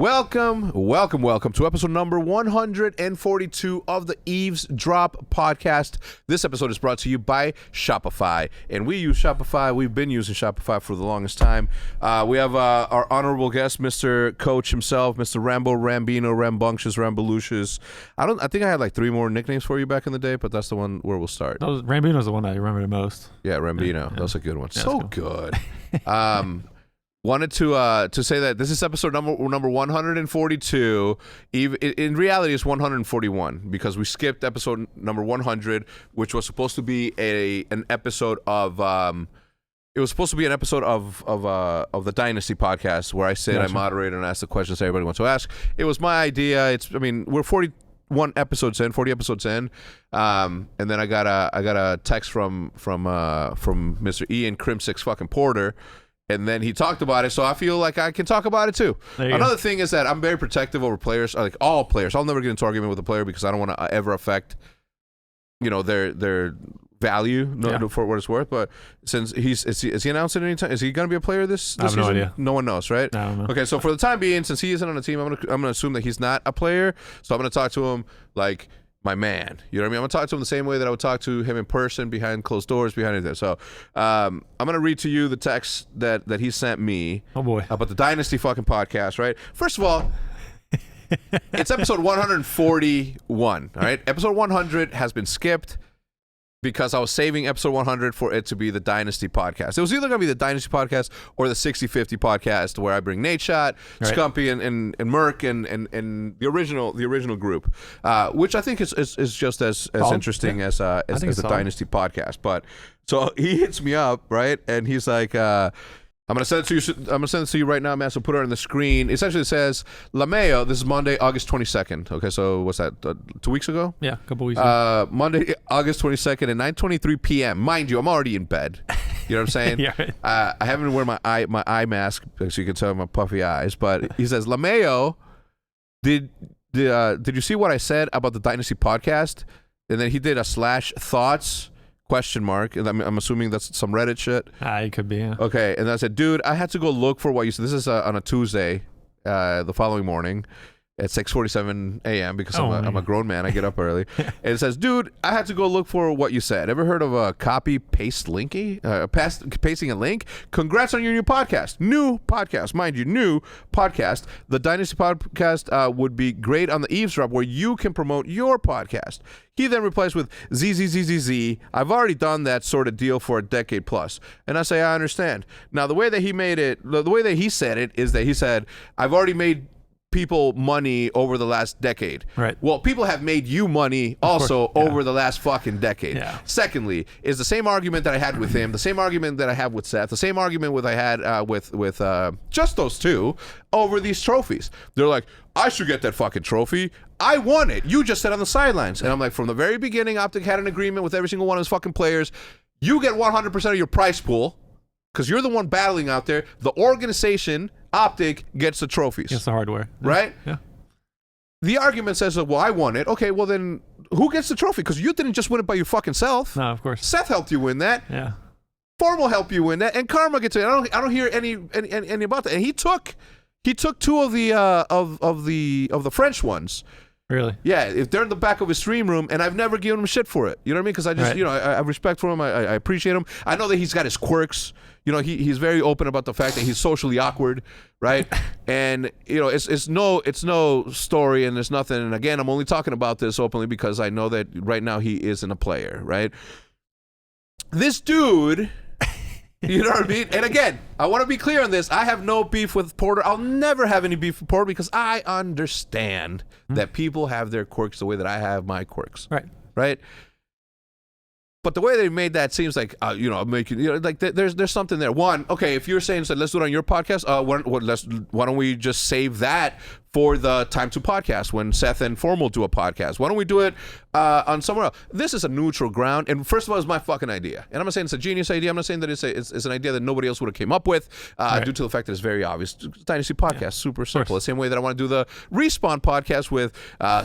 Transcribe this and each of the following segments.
Welcome to episode number 142 of the Eavesdrop podcast. This episode is brought to you by Shopify, and we use Shopify. We've been using Shopify for the longest time. We have our honorable guest, Mr. Coach himself, Mr. Rambo, Rambino, Rambunctious, Rambalicious. I think I had like 3 more nicknames for you back in the day, but that's the one where we'll start. Rambino's the one I remember the most. Yeah, Rambino. Yeah. That's a good one. Yeah, so cool. Good. Wanted to say that this is episode number 142. In reality, it's 141 because we skipped episode number 100, which was supposed to be an episode of. It was supposed to be an episode of the Dynasty podcast where I sit, I moderate, and ask the questions everybody wants to ask. It was my idea. We're 40 episodes in, and then I got a text from Mr. Ian Crimsix fucking Porter. And then he talked about it, so I feel like I can talk about it too. Another thing is that I'm very protective over players, like all players. I'll never get into argument with a player because I don't want to ever affect, their value for what it's worth. But since is he announcing anytime? Is he going to be a player this I have season? no idea. No one knows, right? I don't know. Okay, so for the time being, since he isn't on the team, I'm gonna assume that he's not a player. So I'm gonna talk to him like my man, you know what I mean? I'm gonna talk to him the same way that I would talk to him in person, behind closed doors, behind anything. So I'm gonna read to you the text that he sent me. Oh boy, about the Dynasty fucking podcast. Right? First of all, it's episode 141. All right, episode 100 has been skipped because I was saving episode 100 for it to be the Dynasty podcast. It was either going to be the Dynasty podcast or the 60/50 podcast, where I bring Nate Shot, Scumpy, and Merc, and the original group, which I think is just as interesting as the Dynasty podcast. But so he hits me up, right, and he's like, I'm gonna send it to you. I'm gonna send it to you right now, man. So put it on the screen. Essentially, it says Lameo. This is Monday, August 22nd. Okay, so what's that? 2 weeks ago? Yeah, a couple weeks ago. Monday, August 22nd at 9:23 p.m. Mind you, I'm already in bed. You know what I'm saying? Yeah. Right. I haven't worn my eye mask so you can tell my puffy eyes. But he says, Lameo, did you see what I said about the Dynasty podcast? And then he did a /thoughts. ? And I'm assuming that's some Reddit shit. It could be, yeah. Okay, and I said, dude, I had to go look for what you said. This is on a Tuesday, the following morning at 6:47 a.m. because I'm a grown man. I get up early. And it says, dude, I had to go look for what you said. Ever heard of a copy-paste linky? Pasting a link? Congrats on your new podcast. New podcast. Mind you, new podcast. The Dynasty podcast would be great on the Eavesdrop where you can promote your podcast. He then replies with ZZZZZ. I've already done that sort of deal for a decade plus. And I say, I understand. Now, the way that he made it, the way that he said it is that he said, I've already made people money over the last decade. Right. Well, people have made you money also over the last fucking decade. Yeah. Secondly, is the same argument that I had with him, the same argument that I have with Seth, the same argument I had with just those two over these trophies. They're like, I should get that fucking trophy. I won it. You just sat on the sidelines. And I'm like, from the very beginning, OpTic had an agreement with every single one of his fucking players. You get 100% of your prize pool because you're the one battling out there. The organization, OpTic, gets the trophies. It's the hardware. Right? Yeah. The argument says, well, I won it. Okay, well then, who gets the trophy? Because you didn't just win it by your fucking self. No, of course. Seth helped you win that. Yeah. Formal helped you win that, and Karma gets it. I don't hear any about that. And he took 2 of the French ones. Really? Yeah, if they're in the back of his stream room, and I've never given him shit for it. You know what I mean? Because I just, I have respect for him. I appreciate him. I know that he's got his quirks. He's very open about the fact that he's socially awkward, right? And it's no story, and there's nothing. And again, I'm only talking about this openly because I know that right now he isn't a player, right? This dude. You know what I mean? And again, I want to be clear on this. I have no beef with Porter. I'll never have any beef with Porter because I understand that people have their quirks the way that I have my quirks. Right? But the way they made that seems like, making, like there's something there. One, okay, if you're saying, let's do it on your podcast, why don't we just save that for the Time to podcast when Seth and Formal do a podcast? Why don't we do it on somewhere else? This is a neutral ground, and first of all, it's my fucking idea. And I'm not saying it's a genius idea. I'm not saying that it's an idea that nobody else would have came up with due to the fact that it's very obvious. Dynasty podcast, super simple. The same way that I want to do the Respawn podcast with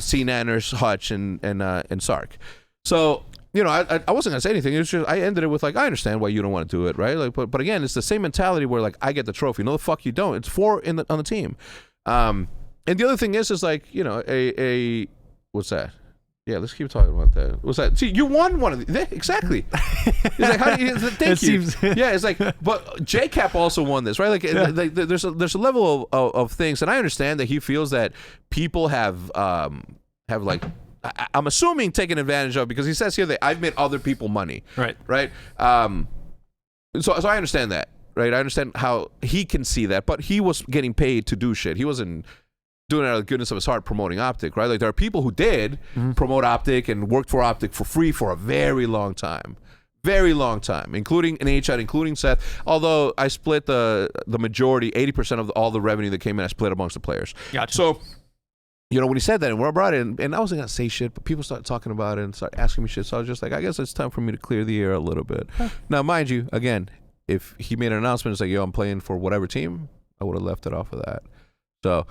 C. Nanners, Hutch, and Sark. So, I wasn't gonna say anything. It was just, I ended it with like, I understand why you don't want to do it, right? Like, but again, it's the same mentality where like I get the trophy. No, the fuck you don't. It's 4 on the team. And the other thing is like, a what's that? Yeah, let's keep talking about that. What's that? See, you won one of these. Exactly. It's like, how do you, thank you. Yeah, it's like, but JCap also won this, right? Like, there's a level of things, and I understand that he feels that people have like, I'm assuming taken advantage of, because he says here that I've made other people money. Right. Right. So I understand that. Right. I understand how he can see that, but he was getting paid to do shit. He wasn't doing it out of the goodness of his heart promoting OpTic, right? Like, there are people who did promote OpTic and worked for OpTic for free for a very long time. Very long time, including an HECZ, including Seth. Although I split the majority, 80% of all the revenue that came in, I split amongst the players. Gotcha. So, when he said that, and we brought it in, and I wasn't going to say shit, but people started talking about it and started asking me shit. So I was just like, I guess it's time for me to clear the air a little bit. Now, mind you, again, if he made an announcement, it's like, yo, I'm playing for whatever team, I would have left it off of that. So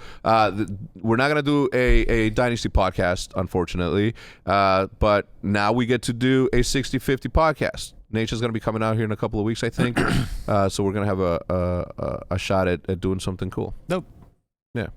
we're not going to do a Dynasty podcast, unfortunately, but now we get to do a 60-50 podcast. Nature's going to be coming out here in a couple of weeks, I think. So we're going to have a shot at doing something cool. Nope. Yeah.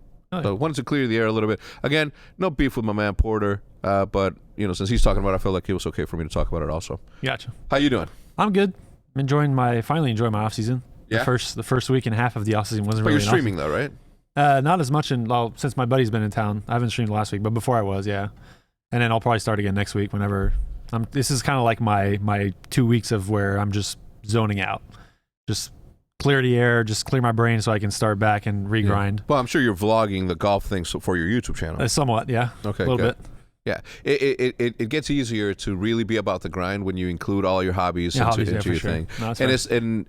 So wanted to clear the air a little bit. Again, no beef with my man Porter, but since he's talking about it, I felt like it was okay for me to talk about it also. Gotcha. How you doing? I'm good. I'm finally enjoying my off season. Yeah. The first week and a half of the off season wasn't really. But you're streaming though, right? Not as much since my buddy's been in town. I haven't streamed last week, but before I was, yeah. And then I'll probably start again next week whenever. This is kind of like my 2 weeks of where I'm just zoning out, just clear the air, just clear my brain so I can start back and regrind. Yeah. Well, I'm sure you're vlogging the golf thing for your YouTube channel. Somewhat, yeah. Okay, a little bit. Yeah, it gets easier to really be about the grind when you include all your hobbies into your thing. No,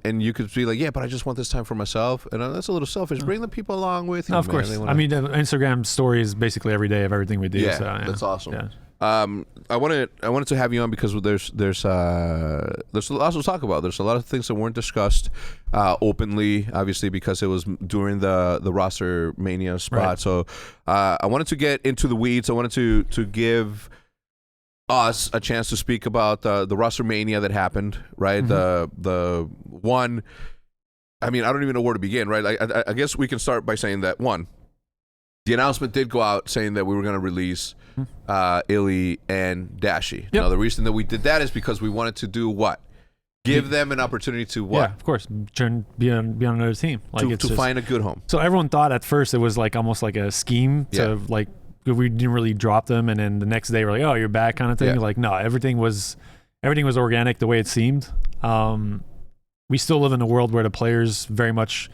and you could be like, yeah, but I just want this time for myself, and that's a little selfish. Bring the people along with you. No, of course. I mean, Instagram stories basically every day of everything we do. Yeah, so, yeah. That's awesome. Yeah. I wanted to have you on because there's a lot to talk about. There's a lot of things that weren't discussed openly, obviously, because it was during the roster mania spot. Right. So I wanted to get into the weeds. I wanted to give us a chance to speak about the roster mania that happened. Right, the one. I mean, I don't even know where to begin. Right, I guess we can start by saying that one. The announcement did go out saying that we were going to release Illy and Dashi. Yep. Now, the reason that we did that is because we wanted to do what? Give them an opportunity to what? Yeah, of course. Be on another team. Like to find a good home. So everyone thought at first it was like almost like a scheme to like, we didn't really drop them, and then the next day we're like, oh, you're back kind of thing. Yeah. Like, no, everything was organic the way it seemed. We still live in a world where the players very much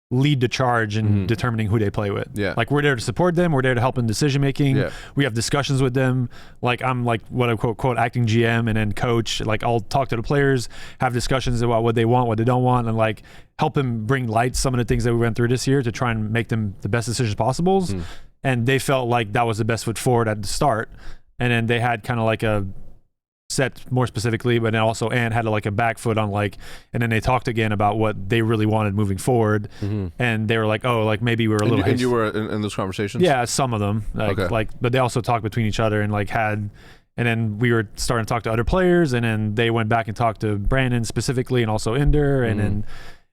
lead the charge in determining who they play with. Yeah. Like, we're there to support them. We're there to help in decision making. Yeah. We have discussions with them. Like, I'm like what I quote acting GM and then coach. Like, I'll talk to the players, have discussions about what they want, what they don't want, and like help them bring light some of the things that we went through this year to try and make them the best decisions possible. And they felt like that was the best foot forward at the start. And then they had kind of like a set more specifically, but then also Ant had like a back foot on like, and then they talked again about what they really wanted moving forward, and they were like, oh, like maybe we were a little. And you were in those conversations? Yeah, some of them. Like, but they also talked between each other and like and then we were starting to talk to other players, and then they went back and talked to Brandon specifically, and also Ender, and then.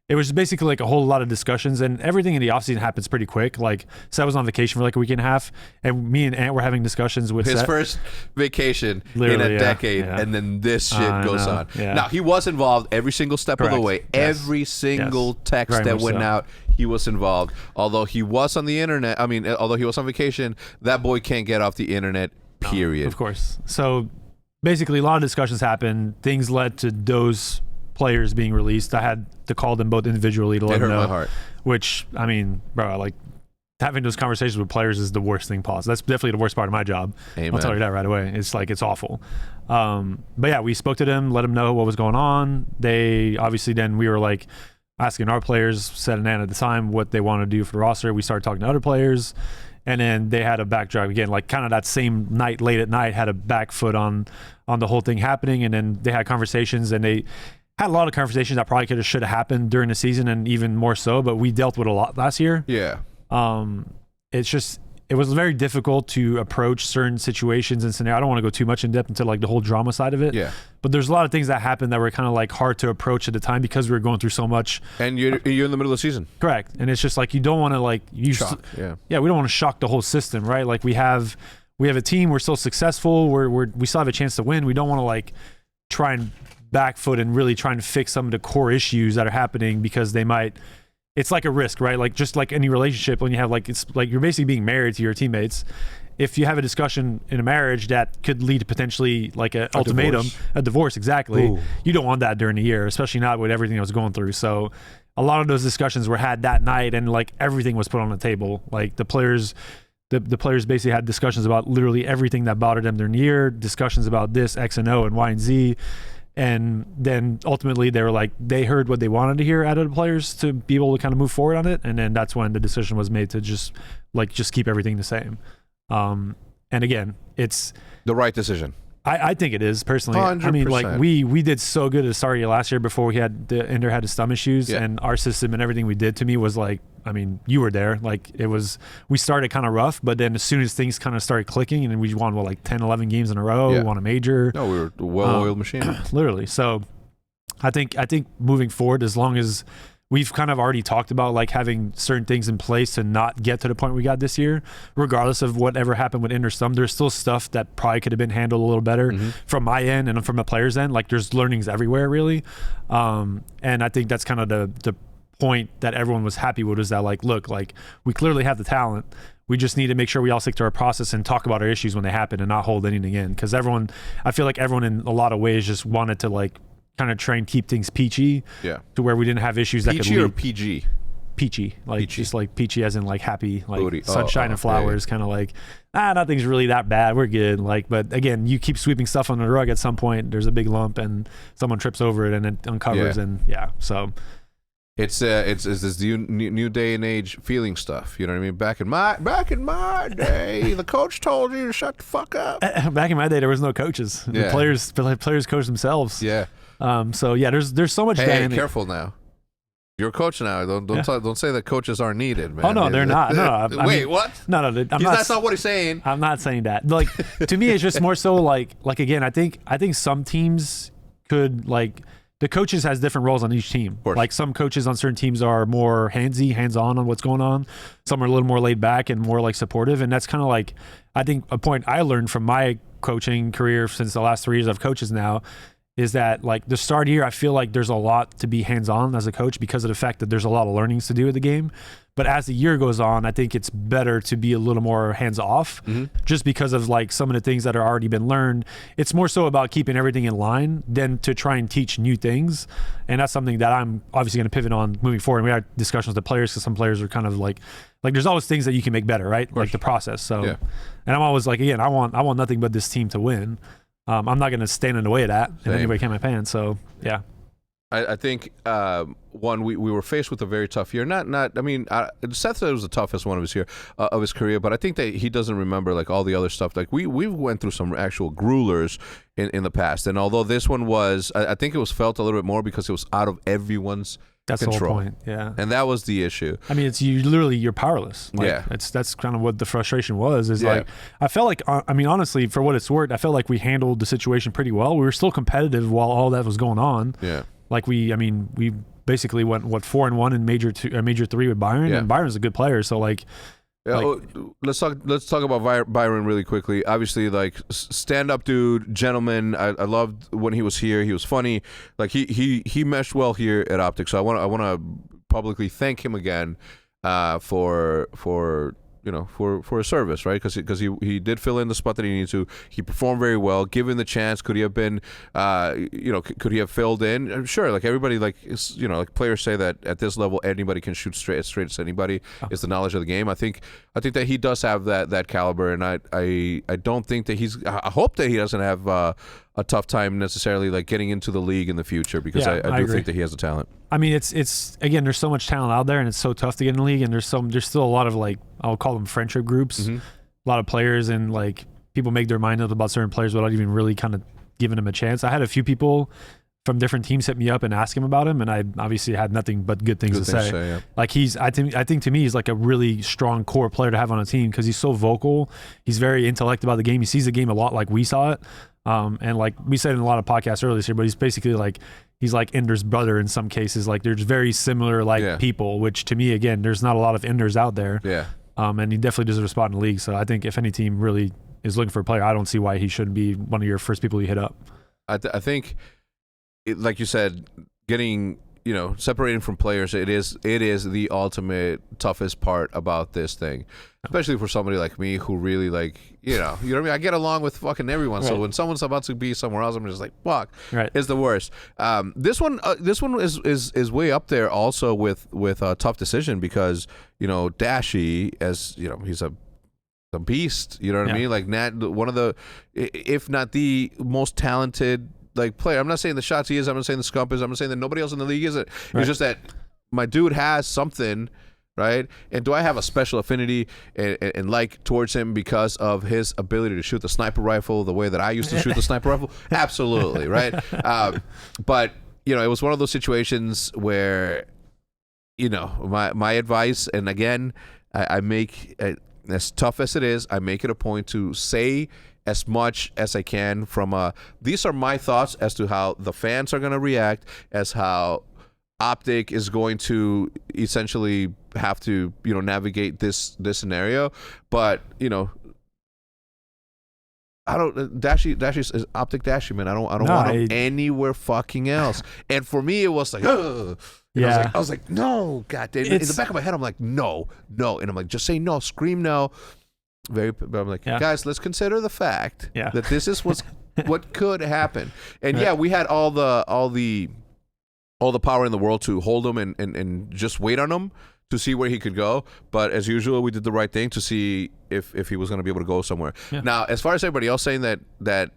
It was basically like a whole lot of discussions, and everything in the offseason happens pretty quick. like, Seth was on vacation for like a week and a half, and me and Ant were having discussions with his Seth. First vacation in a decade, and then this shit goes on. Yeah. Now, he was involved every single step of the way. Yes. Every single text that went out, he was involved. Although he was on the internet, although he was on vacation, that boy can't get off the internet, period. No, of course. So basically, a lot of discussions happened. Things led to those players being released. I had to call them both individually to let them know. It hurt my heart. Which, I mean, bro, like, having those conversations with players is the worst thing possible. That's definitely the worst part of my job. Amen. I'll tell you that right away. It's like, it's awful. But yeah, we spoke to them, let them know what was going on. They obviously, then we were like asking our players, Seth and Ann at the time, what they want to do for the roster. We started talking to other players, and then they had a backdrop again, like kind of that same night, late at night, had a back foot on the whole thing happening. And then they had conversations, and they had a lot of conversations that probably should have happened during the season, and even more so, but we dealt with a lot last year. Yeah. It it was very difficult to approach certain situations and scenarios. I don't want to go too much in depth into like the whole drama side of it. Yeah. But there's a lot of things that happened that were kind of like hard to approach at the time because we were going through so much. And you're in the middle of the season. Correct. And it's just like you don't want to like shock. Yeah, we don't want to shock the whole system, right? Like we have a team. We're still successful. We still have a chance to win. We don't want to like try and back foot and really try and fix some of the core issues that are happening because they might. It's like a risk, right? Like just like any relationship, when you have like it's like you're basically being married to your teammates. If you have a discussion in a marriage that could lead to potentially like an ultimatum, a divorce, exactly. Ooh. You don't want that during the year, especially not with everything I was going through. So a lot of those discussions were had that night, and like everything was put on the table. Like the players basically had discussions about literally everything that bothered them during the year, discussions about this, X and O and Y and Z. And then ultimately they were like, they heard what they wanted to hear out of the players to be able to kind of move forward on it. And then that's when the decision was made to just keep everything the same. And again, it's the right decision. I think it is personally. 100%. I mean, like we did so good at the start of last year before we had Ender had his thumb issues, and our system and everything we did to me was like, I mean, you were there. Like we started kind of rough, but then as soon as things kind of started clicking and we won like 10, 11 games in a row, won a major. No, we were a well-oiled machine. Literally. So I think moving forward, as long as we've kind of already talked about like having certain things in place to not get to the point we got this year, regardless of whatever happened with Ender Stum, there's still stuff that probably could have been handled a little better from my end and from the player's end. Like there's learnings everywhere really. And I think that's kind of the point that everyone was happy with, is that like, look, like we clearly have the talent. We just need to make sure we all stick to our process and talk about our issues when they happen and not hold anything in. Because I feel like everyone in a lot of ways just wanted to like kind of try and keep things peachy, to where we didn't have issues that could lead. Peachy or PG? Peachy, like peachy. Just like peachy as in like happy, like Booty. sunshine and flowers, kind of like nothing's really that bad, we're good. Like, but again, you keep sweeping stuff under the rug, at some point there's a big lump and someone trips over it and it uncovers, and so it's this new day and age feeling stuff. You know what I mean? Back in my day, the coach told you to shut the fuck up. Back in my day, there was no coaches. The players coach themselves. Yeah. So yeah, there's so much. Hey, careful now. You're a coach now. Don't say that coaches aren't needed, man. Oh no, they're not. No, wait, what? No. That's not what he's saying. I'm not saying that. Like to me, it's just more so like again, I think some teams could like. The coaches has different roles on each team. Like some coaches on certain teams are more hands-on on what's going on. Some are a little more laid back and more like supportive. And that's kind of like, I think a point I learned from my coaching career since the last 3 years of coaches now is that like the start here, I feel like there's a lot to be hands-on as a coach because of the fact that there's a lot of learnings to do with the game. But as the year goes on, I think it's better to be a little more hands-off just because of like some of the things that are already been learned. It's more so about keeping everything in line than to try and teach new things. And that's something that I'm obviously going to pivot on moving forward. And we had discussions with the players because some players are kind of like there's always things that you can make better, right? Like the process. So, and I'm always like, again, I want nothing but this team to win. I'm not going to stand in the way of that in any way can my pants. So, yeah. I think one we were faced with a very tough year. I mean, Seth said it was the toughest one of his career, but I think that he doesn't remember like all the other stuff. Like we went through some actual grulers in the past, and although this one was, I think it was felt a little bit more because it was out of everyone's control. The whole point, yeah. And that was the issue. I mean, you're powerless. Like, that's kind of what the frustration was. Like I felt like, I mean, honestly, for what it's worth, I felt like we handled the situation pretty well. We were still competitive while all that was going on. Yeah. Like we basically went 4-1 in major 3 with Byron, and Byron's a good player. So like, let's talk about Byron really quickly. Obviously, like stand up dude, gentleman. I loved when he was here. He was funny. Like he meshed well here at OpTic. So I want to publicly thank him again for his service, right? Because he did fill in the spot that he needed to. He performed very well. Given the chance, could he have been, could he have filled in? Sure. Like everybody, like players say that at this level, anybody can shoot straight as anybody. It's the knowledge of the game. I think that he does have that caliber, and I don't think that I hope that he doesn't have a tough time necessarily like getting into the league in the future, because I do think that he has the talent. I mean, it's again, there's so much talent out there, and it's so tough to get in the league, and there's still a lot of like, I'll call them friendship groups, a lot of players, and like people make their mind up about certain players without even really kind of giving them a chance. I had a few people from different teams hit me up and ask him about him, and I obviously had nothing but good things to say. Yeah. Like I think to me he's like a really strong core player to have on a team because he's so vocal. He's very intellect about the game. He sees the game a lot like we saw it. And like we said in a lot of podcasts earlier this year, but he's basically like he's like Ender's brother in some cases. Like they're very similar people, which to me again, there's not a lot of Enders out there. Yeah. And he definitely deserves a spot in the league. So I think if any team really is looking for a player, I don't see why he shouldn't be one of your first people you hit up. I think. Like you said, getting separating from players, it is the ultimate toughest part about this thing, especially for somebody like me who really like you know what I mean. I get along with fucking everyone, so when someone's about to be somewhere else, I'm just like fuck. Right. It's the worst. This one is way up there also with a tough decision because Dashy, as he's a beast. You know what I mean? Like one of the, if not the most talented. Like player, I'm not saying the shots he is. I'm not saying the scump is. I'm not saying that nobody else in the league is it. Right. It's just that my dude has something, right? And do I have a special affinity and like towards him because of his ability to shoot the sniper rifle the way that I used to shoot the sniper rifle? Absolutely, right? But it was one of those situations where, my advice, and again, I make as tough as it is, I make it a point to say as much as I can from these are my thoughts as to how the fans are going to react, as how OpTic is going to essentially have to navigate this scenario. But I don't Dashy's OpTic Dashy, man. I don't want him anywhere fucking else. And for me it was like ugh. I was like no, goddamn. In the back of my head I'm like no, and I'm like just say no, scream no. But I'm like, guys, let's consider the fact that this is what could happen. And we had all the power in the world to hold him and just wait on him to see where he could go. But as usual, we did the right thing to see if he was going to be able to go somewhere. Yeah. Now, as far as everybody else saying that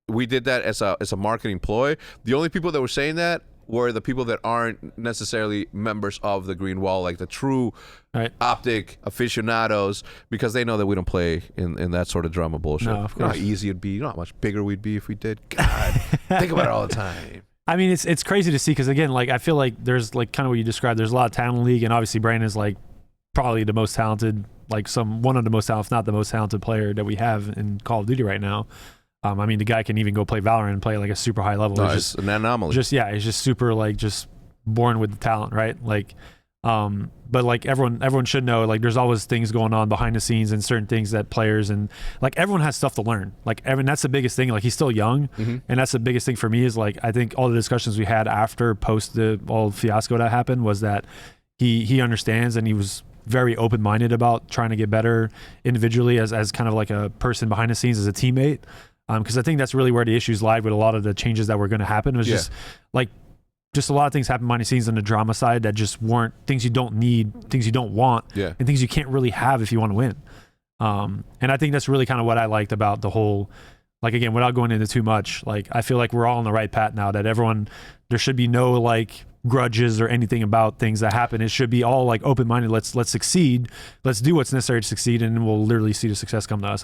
we did that as a marketing ploy, the only people that were saying that were the people that aren't necessarily members of the Green Wall, like the true OpTic aficionados, because they know that we don't play in that sort of drama bullshit. No, of course. You know how easy it'd be. You know how much bigger we'd be if we did. God, think about it all the time. I mean, it's crazy to see because again, like I feel like there's like kind of what you described. There's a lot of talent in the league, and obviously Brandon's like probably the most talented, like one of the most talented, if not the most talented player that we have in Call of Duty right now. I mean, the guy can even go play Valorant and play like a super high level. No, it's an anomaly. He's just super like just born with the talent, right? Like, but like everyone should know, like there's always things going on behind the scenes and certain things that players and like everyone has stuff to learn. Like that's the biggest thing. Like he's still young, and that's the biggest thing for me is like I think all the discussions we had after post the all fiasco that happened was that he understands and he was very open-minded about trying to get better individually as kind of like a person behind the scenes as a teammate. Because I think that's really where the issues lied with a lot of the changes that were going to happen. It was just a lot of things happen behind the scenes on the drama side that just weren't things you don't need, things you don't want, and things you can't really have if you want to win. And I think that's really kind of what I liked about the whole, like again, without going into too much, like I feel like we're all on the right path now that there should be no like grudges or anything about things that happen. It should be all like open-minded. Let's succeed. Let's do what's necessary to succeed, and we'll literally see the success come to us.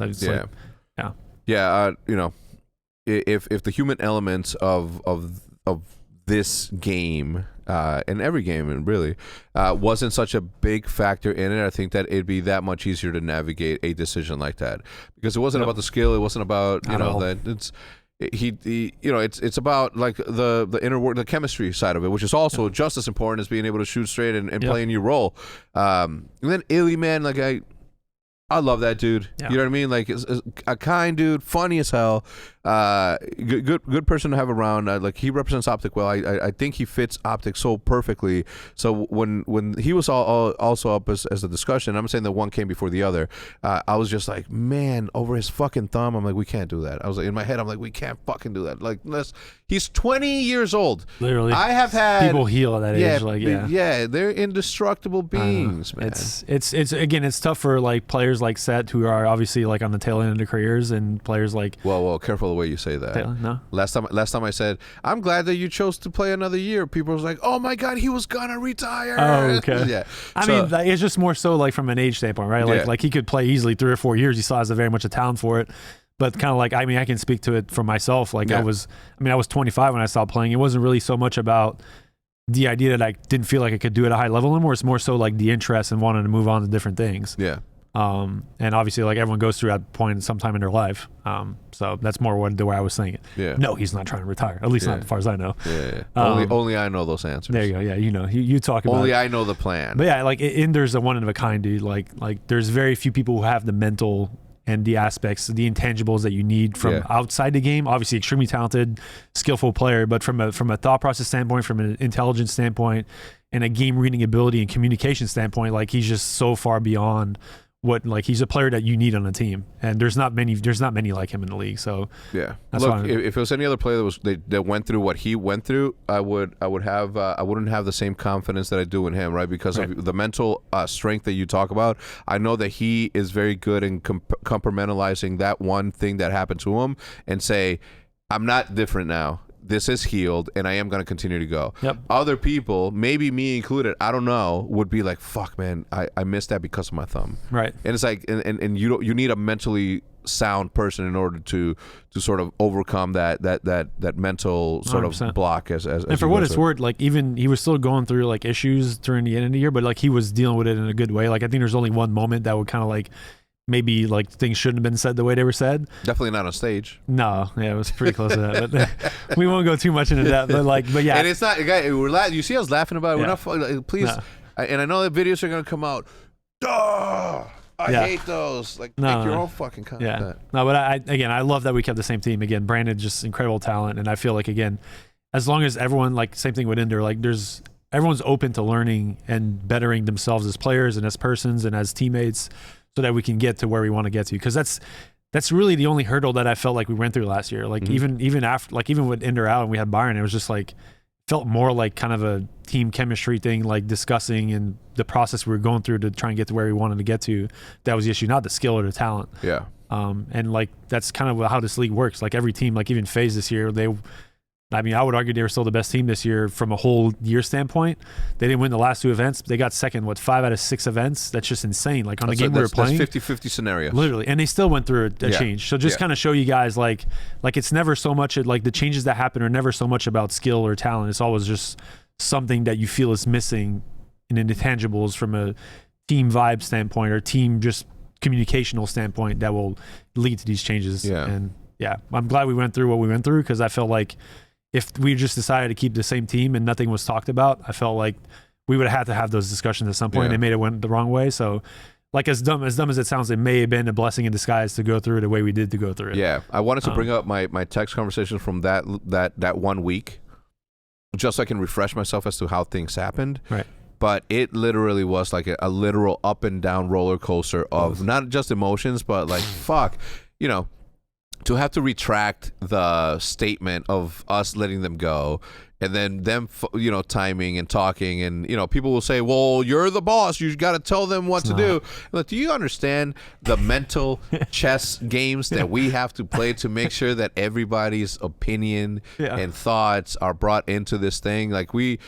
If the human elements of this game and every game really wasn't such a big factor in it, I think that it'd be that much easier to navigate a decision like that because it wasn't about the skill. It wasn't about that it's about like the inner work, the chemistry side of it, which is also just as important as being able to shoot straight and play a new role. And then Illy, man, like I love that dude. Yeah. You know what I mean? Like a kind dude, funny as hell. Good person to have around. Like he represents OpTic well. I think he fits OpTic so perfectly. So when he was also up as a discussion, I'm saying that one came before the other. I was just like, man, over his fucking thumb. I'm like, we can't do that. I was like, in my head, I'm like, we can't fucking do that. Like, he's 20 years old. Literally, I have had people heal at that age. They're indestructible beings, man. It's again, it's tough for like players like Set who are obviously like on the tail end of their careers, and players like well, careful the way you say that. No. Last time I said, I'm glad that you chose to play another year. People was like, oh my God, he was gonna retire. Oh, okay. Yeah. I mean, like, it's just more so like from an age standpoint, right? Like he could play easily 3 or 4 years. He still has very much a talent for it. But kind of like, I mean, I can speak to it for myself. Like I was 25 when I stopped playing. It wasn't really so much about the idea that I didn't feel like I could do it at a high level anymore. It's more so like the interest and wanting to move on to different things. Yeah. And obviously, like everyone goes through that point sometime in their life. So that's more the way I was saying it. Yeah. No, he's not trying to retire. At least not as far as I know. Yeah. Only I know those answers. There you go. Yeah, you talk about. Only I know the plan. But yeah, like Inder's a one of a kind, dude. Like there's very few people who have the mental and the aspects, the intangibles that you need from outside the game. Obviously, extremely talented, skillful player, but from a thought process standpoint, from an intelligence standpoint, and a game reading ability and communication standpoint, like he's just so far beyond what, like he's a player that you need on a team, and there's not many like him in the league. So yeah, look, if it was any other player that went through what he went through, I wouldn't have the same confidence that I do in him, right? Because of the mental strength that you talk about. I know that he is very good in compartmentalizing that one thing that happened to him and say, I'm not different now. This is healed, and I am going to continue to go. Yep. Other people, maybe me included, I don't know, would be like, fuck, man, I missed that because of my thumb. Right. And it's like, and you need a mentally sound person in order to sort of overcome that mental sort 100%. of block as and for what it's worth, like even he was still going through like issues during the end of the year, but like he was dealing with it in a good way. Like I think there's only one moment that would kind of like maybe like things shouldn't have been said the way they were said. Definitely not on stage. No, yeah, it was pretty close to that. But we won't go too much into that. But yeah, and it's not. You see us laughing about it. We're not. Please, and I know that videos are gonna come out. Duh! I hate those. Like, make your own fucking content. Yeah. No, but I love that we kept the same team. Again, Brandon, just incredible talent, and I feel like again, as long as everyone, like same thing with Inder, like everyone's open to learning and bettering themselves as players and as persons and as teammates, so that we can get to where we want to get to. Because that's really the only hurdle that I felt like we went through last year. Like even after, like even with Inder out and we had Byron, it was just like felt more like kind of a team chemistry thing, like discussing and the process we were going through to try and get to where we wanted to get to. That was the issue, not the skill or the talent. Yeah. And like that's kind of how this league works. Like every team, like even FaZe this year, I would argue they were still the best team this year from a whole year standpoint. They didn't win the last two events. They got second, 5 out of 6 events? That's just insane. Like on the game we were playing. That's 50-50 scenario. Literally. And they still went through a change. So just kind of show you guys like it's never so much, like the changes that happen are never so much about skill or talent. It's always just something that you feel is missing in the intangibles from a team vibe standpoint or team just communicational standpoint that will lead to these changes. Yeah. And yeah, I'm glad we went through what we went through, because I felt like if we just decided to keep the same team and nothing was talked about, I felt like we would have had to have those discussions at some point. They made it went the wrong way. So like as dumb as it sounds, it may have been a blessing in disguise to go through it the way we did to go through it. Yeah. I wanted to bring up my text conversations from that 1 week, just so I can refresh myself as to how things happened. Right. But it literally was like a literal up and down roller coaster of not just emotions, but like, fuck, to have to retract the statement of us letting them go, and then them, timing and talking, and people will say, "Well, you're the boss. You got to tell them what to do." Like, do you understand the mental chess games that we have to play to make sure that everybody's opinion and thoughts are brought into this thing? Like we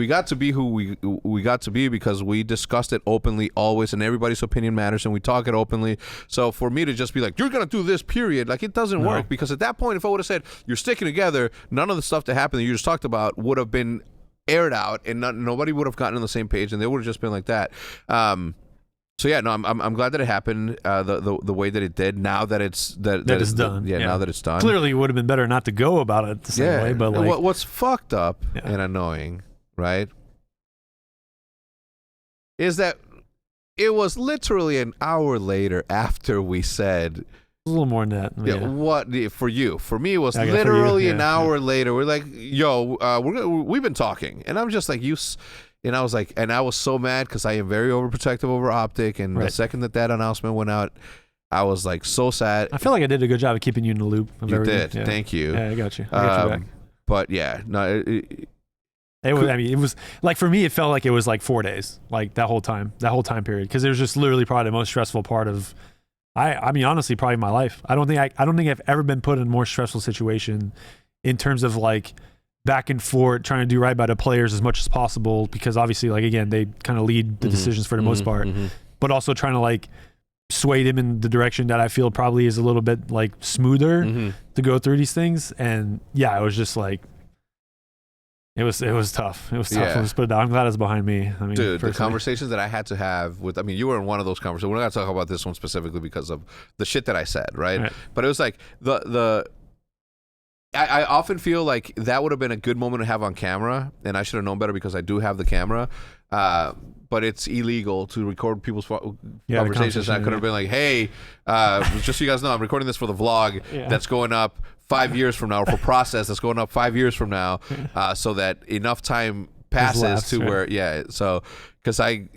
got to be who we got to be because we discussed it openly always, and everybody's opinion matters, and we talk it openly. So for me to just be like, "You're gonna do this," period, like it doesn't work, because at that point, if I would have said, "You're sticking together," none of the stuff that happened that you just talked about would have been aired out, and nobody would have gotten on the same page, and they would have just been like that. So yeah, no, I'm glad that it happened the way that it did. Now that it's it's done. Now that it's done. Clearly, it would have been better not to go about it the same way. But like, what's fucked up and annoying, right, is that it was literally an hour later after we said. A little more than that. Yeah. What for you? For me, it was literally an hour later. We're like, "Yo, we've been talking," and I'm just like, "You," and I was like, and I was so mad because I am very overprotective over OpTic, and the second that announcement went out, I was like so sad. I feel like I did a good job of keeping you in the loop. You did. Yeah. Thank you. Yeah, I got you. I got you back. But yeah, no. It was, it was like, for me, it felt like it was like 4 days, like that whole time period, because it was just literally probably the most stressful part of. I mean, honestly, probably my life. I don't think I've ever been put in a more stressful situation in terms of like back and forth, trying to do right by the players as much as possible, because obviously, like, again, they kind of lead the decisions for the most part, but also trying to like swayed him in the direction that I feel probably is a little bit like smoother to go through these things. And yeah, it was just like, it was tough. It was tough. Yeah. Let's put it down. I'm glad it's behind me. I mean, dude, personally. the conversations that I had to have with, I mean, you were in one of those conversations. We're not going to talk about this one specifically because of the shit that I said, right? But it was like I often feel like that would have been a good moment to have on camera, and I should have known better because I do have the camera. But it's illegal to record people's conversations. I could have been like, hey, just so you guys know, I'm recording this for the vlog that's going up 5 years from now, or for process that's going up 5 years from now, so that enough time passes to where, so, because I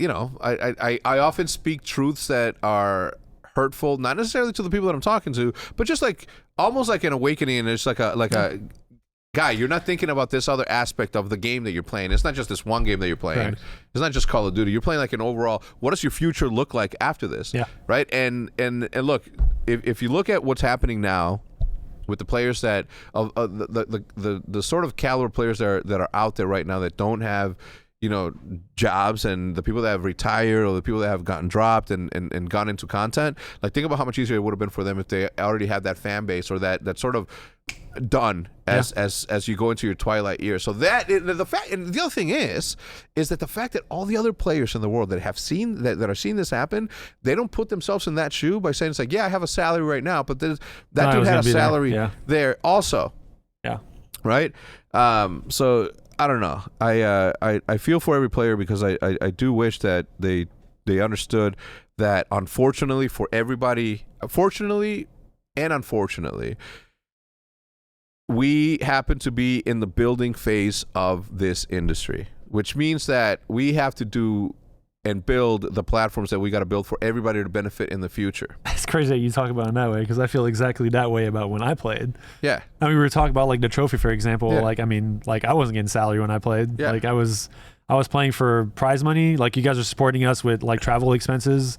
often speak truths that are hurtful, not necessarily to the people that I'm talking to, but just like, almost like an awakening, and it's like a guy, you're not thinking about this other aspect of the game that you're playing. It's not just this one game that you're playing. Right. It's not just Call of Duty. You're playing like an overall, what does your future look like after this? Yeah. Right? And look, if you look at what's happening now with the players that the sort of caliber players that are out there right now that don't have, you know, jobs, and the people that have retired or the people that have gotten dropped and gone into content, like, think about how much easier it would have been for them if they already had that fan base or that sort of done as you go into your twilight years. So that the fact, and the other thing is that the fact that all the other players in the world that have seen that are seeing this happen, they don't put themselves in that shoe by saying, it's like, yeah, I have a salary right now, but that dude had a salary there also. Yeah. Right. So I don't know. I feel for every player, because I do wish that they understood that, unfortunately for everybody, fortunately and unfortunately, we happen to be in the building phase of this industry, which means that we have to do and build the platforms that we got to build for everybody to benefit in the future. It's crazy that you talk about it that way, because I feel exactly that way about when I played. Yeah. I mean, we were talking about like the trophy, for example. Yeah. Like, I mean, like, I wasn't getting salary when I played. Yeah. Like, I was playing for prize money. Like, you guys are supporting us with like travel expenses.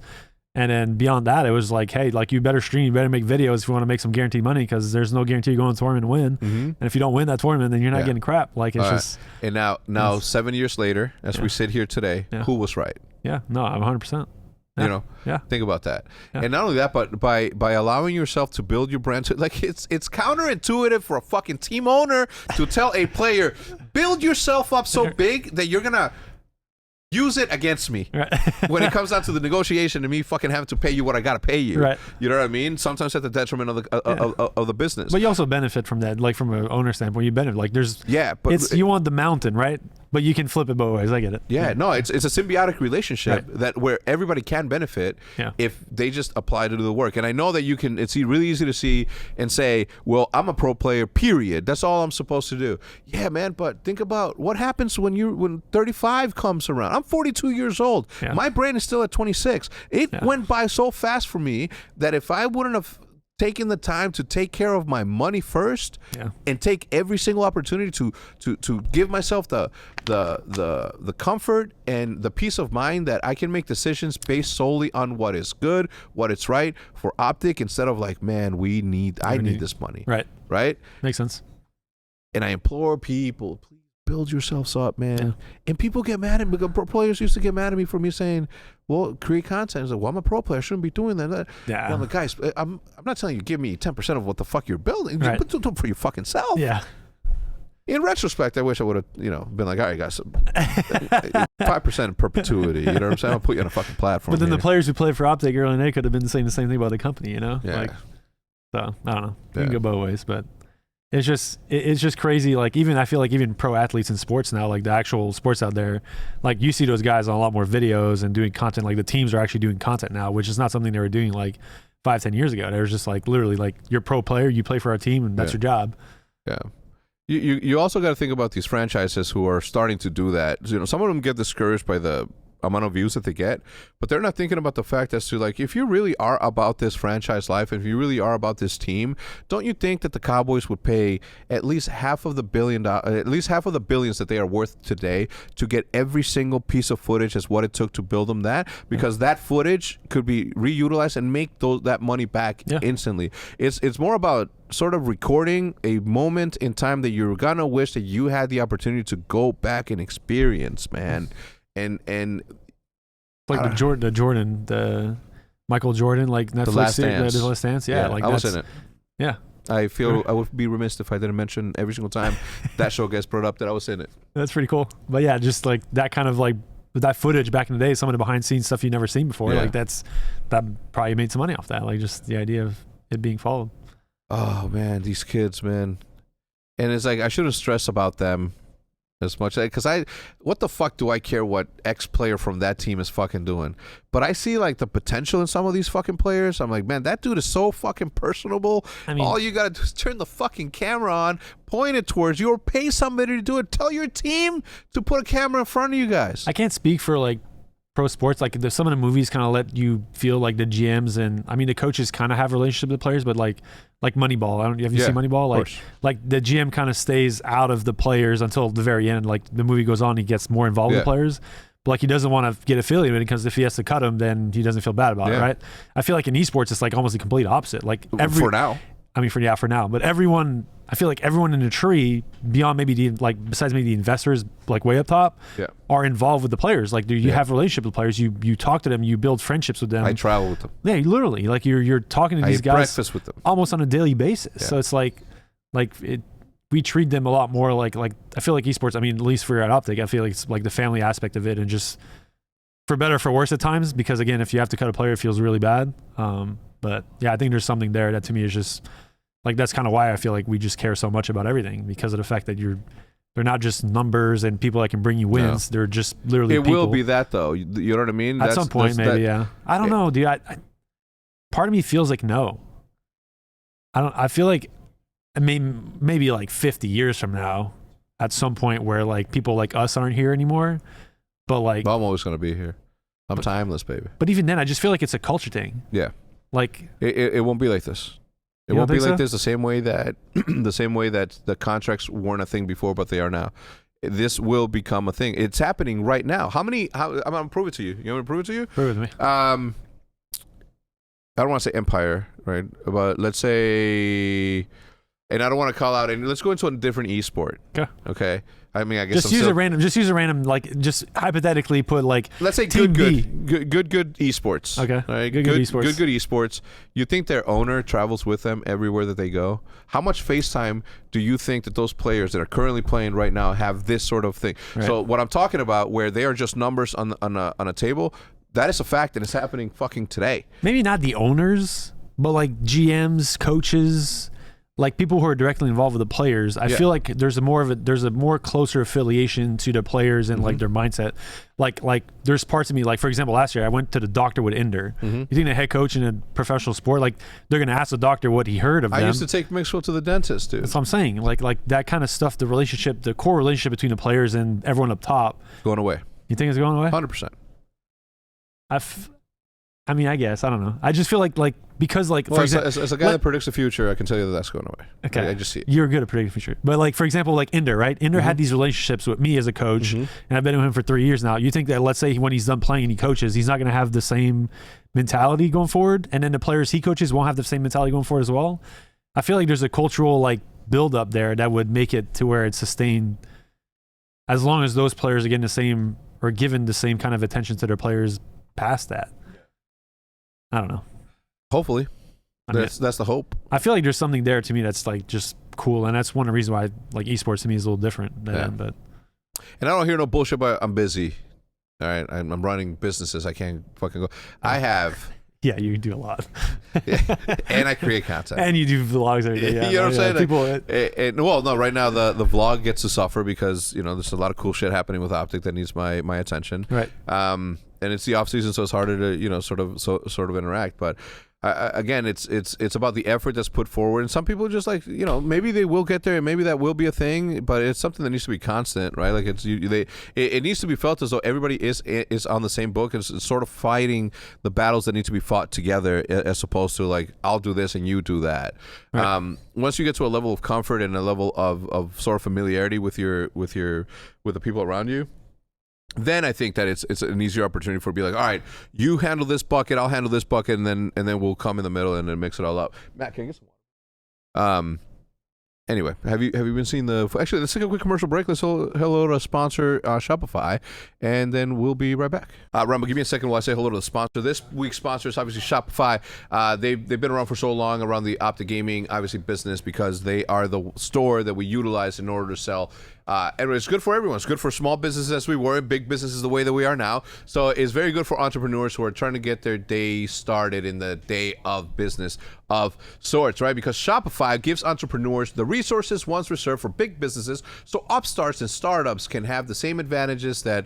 And then beyond that, it was like, hey, like, you better stream, you better make videos if you want to make some guaranteed money, because there's no guarantee you're going to the tournament and win. And if you don't win that tournament, then you're not getting crap. Like, it's just. And now 7 years later, as we sit here today, who was right? Yeah, no, I'm 100%. Yeah. You know, think about that. Yeah. And not only that, but by allowing yourself to build your brand, like, it's counterintuitive for a fucking team owner to tell a player, build yourself up so big that you're gonna use it against me when it comes down to the negotiation and me fucking having to pay you what I gotta pay you. Right. You know what I mean? Sometimes at the detriment of the business. But you also benefit from that, like, from an owner standpoint. You benefit. Like, there's but you want the mountain, right? But you can flip it both ways. I get it. Yeah, no, it's a symbiotic relationship that where everybody can benefit if they just apply to do the work. And I know that you can. It's really easy to see and say, "Well, I'm a pro player. Period. That's all I'm supposed to do." Yeah, man. But think about what happens when 35 comes around. I'm 42 years old. Yeah. My brain is still at 26. It went by so fast for me that if I wouldn't have taking the time to take care of my money first and take every single opportunity to give myself the comfort and the peace of mind that I can make decisions based solely on what is good, what is right for OpTic, instead of like, man, I need this money. Right? Makes sense. And I implore people, please build yourselves up, man. Yeah. And people get mad at me. Pro players used to get mad at me for me saying, well, create content. It's like, well, I'm a pro player. I shouldn't be doing that. Yeah. And I'm like, guys, I'm not telling you give me 10% of what the fuck you're building. But do it for your fucking self. Yeah. In retrospect, I wish I would have, been like, all right, guys, 5% in perpetuity. You know what I'm saying? I'll put you on a fucking platform. But then the players who played for OpTic early on, they could have been saying the same thing about the company, Yeah. Like, so, I don't know. You can go both ways, but it's just crazy. Like, I feel like even pro athletes in sports now, like the actual sports out there, like, you see those guys on a lot more videos and doing content. Like, the teams are actually doing content now, which is not something they were doing like 5-10 years ago. They were just like, literally, like, you're a pro player, you play for our team, and that's your job. Yeah. You also got to think about these franchises who are starting to do that. Some of them get discouraged by the amount of views that they get, but they're not thinking about the fact as to, like, if you really are about this franchise life, if you really are about this team, don't you think that the Cowboys would pay at least half of the billions that they are worth today to get every single piece of footage as what it took to build them that? Because that footage could be reutilized and make that money back instantly. It's more about sort of recording a moment in time that you're gonna wish that you had the opportunity to go back and experience, man. And like the Jordan Michael Jordan, like Netflix, The Last Dance. Yeah, like I was in it. Yeah. I feel I would be remiss if I didn't mention every single time that show gets brought up that I was in it. That's pretty cool. But yeah, just like that kind of like that footage back in the day, some of the behind scenes stuff you've never seen before. Like that probably made some money off that. Like just the idea of it being followed. Oh man, these kids, man. And it's like I shouldn't stress about them as much, because what the fuck do I care what X player from that team is fucking doing? But I see like the potential in some of these fucking players. I'm like, man, that dude is so fucking personable. I mean, all you gotta do is turn the fucking camera on, point it towards you, or pay somebody to do it. Tell your team to put a camera in front of you guys. I can't speak for like pro sports. Like some of the movies kind of let you feel like the GMs and I mean the coaches kind of have a relationship with the players, but like Moneyball. Have you seen Moneyball? Like the GM kind of stays out of the players until the very end. Like the movie goes on, he gets more involved with the players. But like he doesn't want to get affiliated because if he has to cut him, then he doesn't feel bad about it, right? I feel like in esports it's like almost the complete opposite. Like for now. I mean, for now, but everyone, I feel like everyone in the tree, beyond maybe besides maybe the investors, like way up top, are involved with the players. Like, you have a relationship with players. You talk to them. You build friendships with them. I travel with them. Yeah, literally, like you're talking to these guys. Breakfast with them almost on a daily basis. Yeah. So it's we treat them a lot more like I feel like esports. I mean, at least for at OpTic, I feel like it's like the family aspect of it, and just for better or for worse at times. Because again, if you have to cut a player, it feels really bad. But yeah, I think there's something there that to me is just. Like that's kind of why I feel like we just care so much about everything, because of the fact that they're not just numbers and people that can bring you wins. No. They're just literally people. Will be that though. You know what I mean? At some point, maybe. Yeah. I don't know, dude. I part of me feels like no. I feel like maybe like 50 years from now, at some point where like people like us aren't here anymore, but like I'm always gonna be here. I'm timeless, baby. But even then, I just feel like it's a culture thing. Yeah. Like it won't be like this. It won't be like this the same way that the contracts weren't a thing before, but they are now. This will become a thing. It's happening right now. I'm gonna prove it to you. You want me to prove it to you? Prove it to me. I don't want to say Empire, right? But let's say, and I don't want to call out. And let's go into a different esport. Okay. I mean, I guess just use a random, like just hypothetically put like. Let's say good esports. Okay. Right? Good esports. Good esports. You think their owner travels with them everywhere that they go? How much FaceTime do you think that those players that are currently playing right now have this sort of thing? Right. So what I'm talking about, where they are just numbers on a table, that is a fact, and it's happening fucking today. Maybe not the owners, but like GMs, coaches. Like people who are directly involved with the players, I feel like there's a more closer affiliation to the players and like their mindset. Like there's parts of me, like for example, last year I went to the doctor with Ender. You think the head coach in a professional sport, like they're gonna ask the doctor what he heard of them. I used to take Maxwell to the dentist, dude. That's what I'm saying. Like that kind of stuff, the core relationship between the players and everyone up top, going away. You think it's going away? 100%. I mean, I guess I don't know. I just feel like because like for example, as a guy that predicts the future, I can tell you that's going away. Okay, I just see it. You're good at predicting the future, but like for example, like Ender, right? Ender had these relationships with me as a coach, and I've been with him for 3 years now. You think that let's say when he's done playing and he coaches, he's not going to have the same mentality going forward, and then the players he coaches won't have the same mentality going forward as well? I feel like there's a cultural like build up there that would make it to where it's sustained, as long as those players are getting the same or given the same kind of attention to their players past that. I don't know. Hopefully. That's the hope. I feel like there's something there to me that's like just cool, and that's one of the reasons why like esports to me is a little different than them, but and I don't hear no bullshit about I'm busy. All right, I'm running businesses. I can't fucking go. I have. Yeah, you do a lot. And I create content. And you do vlogs every day. Yeah, you know what I'm saying? People, well, no, right now the vlog gets to suffer because, you know, there's a lot of cool shit happening with OpTic that needs my attention. Right. And it's the off season, so it's harder to, you know, sort of interact. But again, it's about the effort that's put forward, and some people just like, you know, maybe they will get there, and maybe that will be a thing, but it's something that needs to be constant, right? Like it needs to be felt as though everybody is on the same book and is sort of fighting the battles that need to be fought together, as opposed to like I'll do this and you do that. Right. Once you get to a level of comfort and a level of sort of familiarity with the people around you, then I think that it's an easier opportunity for to be like, all right, you handle this bucket, I'll handle this bucket, and then we'll come in the middle and then mix it all up. Matt, can I get some water? Anyway, have you been seeing the? Actually, let's take a quick commercial break. Let's say hello to sponsor Shopify, and then we'll be right back. Rambo, give me a second while I say hello to the sponsor. This week's sponsor is obviously Shopify. They've been around for so long around the OpTic gaming obviously business because they are the store that we utilize in order to sell. And it's good for everyone. It's good for small businesses as we were, big businesses the way that we are now. So it's very good for entrepreneurs who are trying to get their day started in the day of business of sorts, right? Because Shopify gives entrepreneurs the resources once reserved for big businesses, so upstarts and startups can have the same advantages that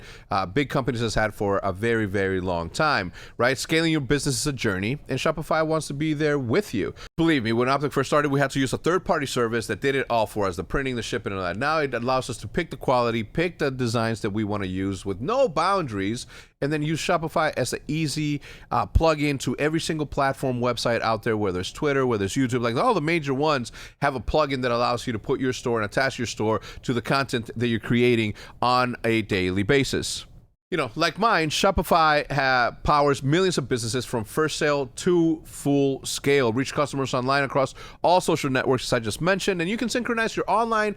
big companies has had for a very, very long time, right? Scaling your business is a journey, and Shopify wants to be there with you. Believe me, when OpTic first started, we had to use a third-party service that did it all for us, the printing, the shipping, and all that. Now it allows us to pick the quality, pick the designs that we want to use with no boundaries, and then use Shopify as an easy plug-in to every single platform website out there, whether it's Twitter, whether it's YouTube, like all the major ones have a plugin that allows you to put your store and attach your store to the content that you're creating on a daily basis. You know, like mine, Shopify powers millions of businesses from first sale to full scale. Reach customers online across all social networks, as I just mentioned, and you can synchronize your online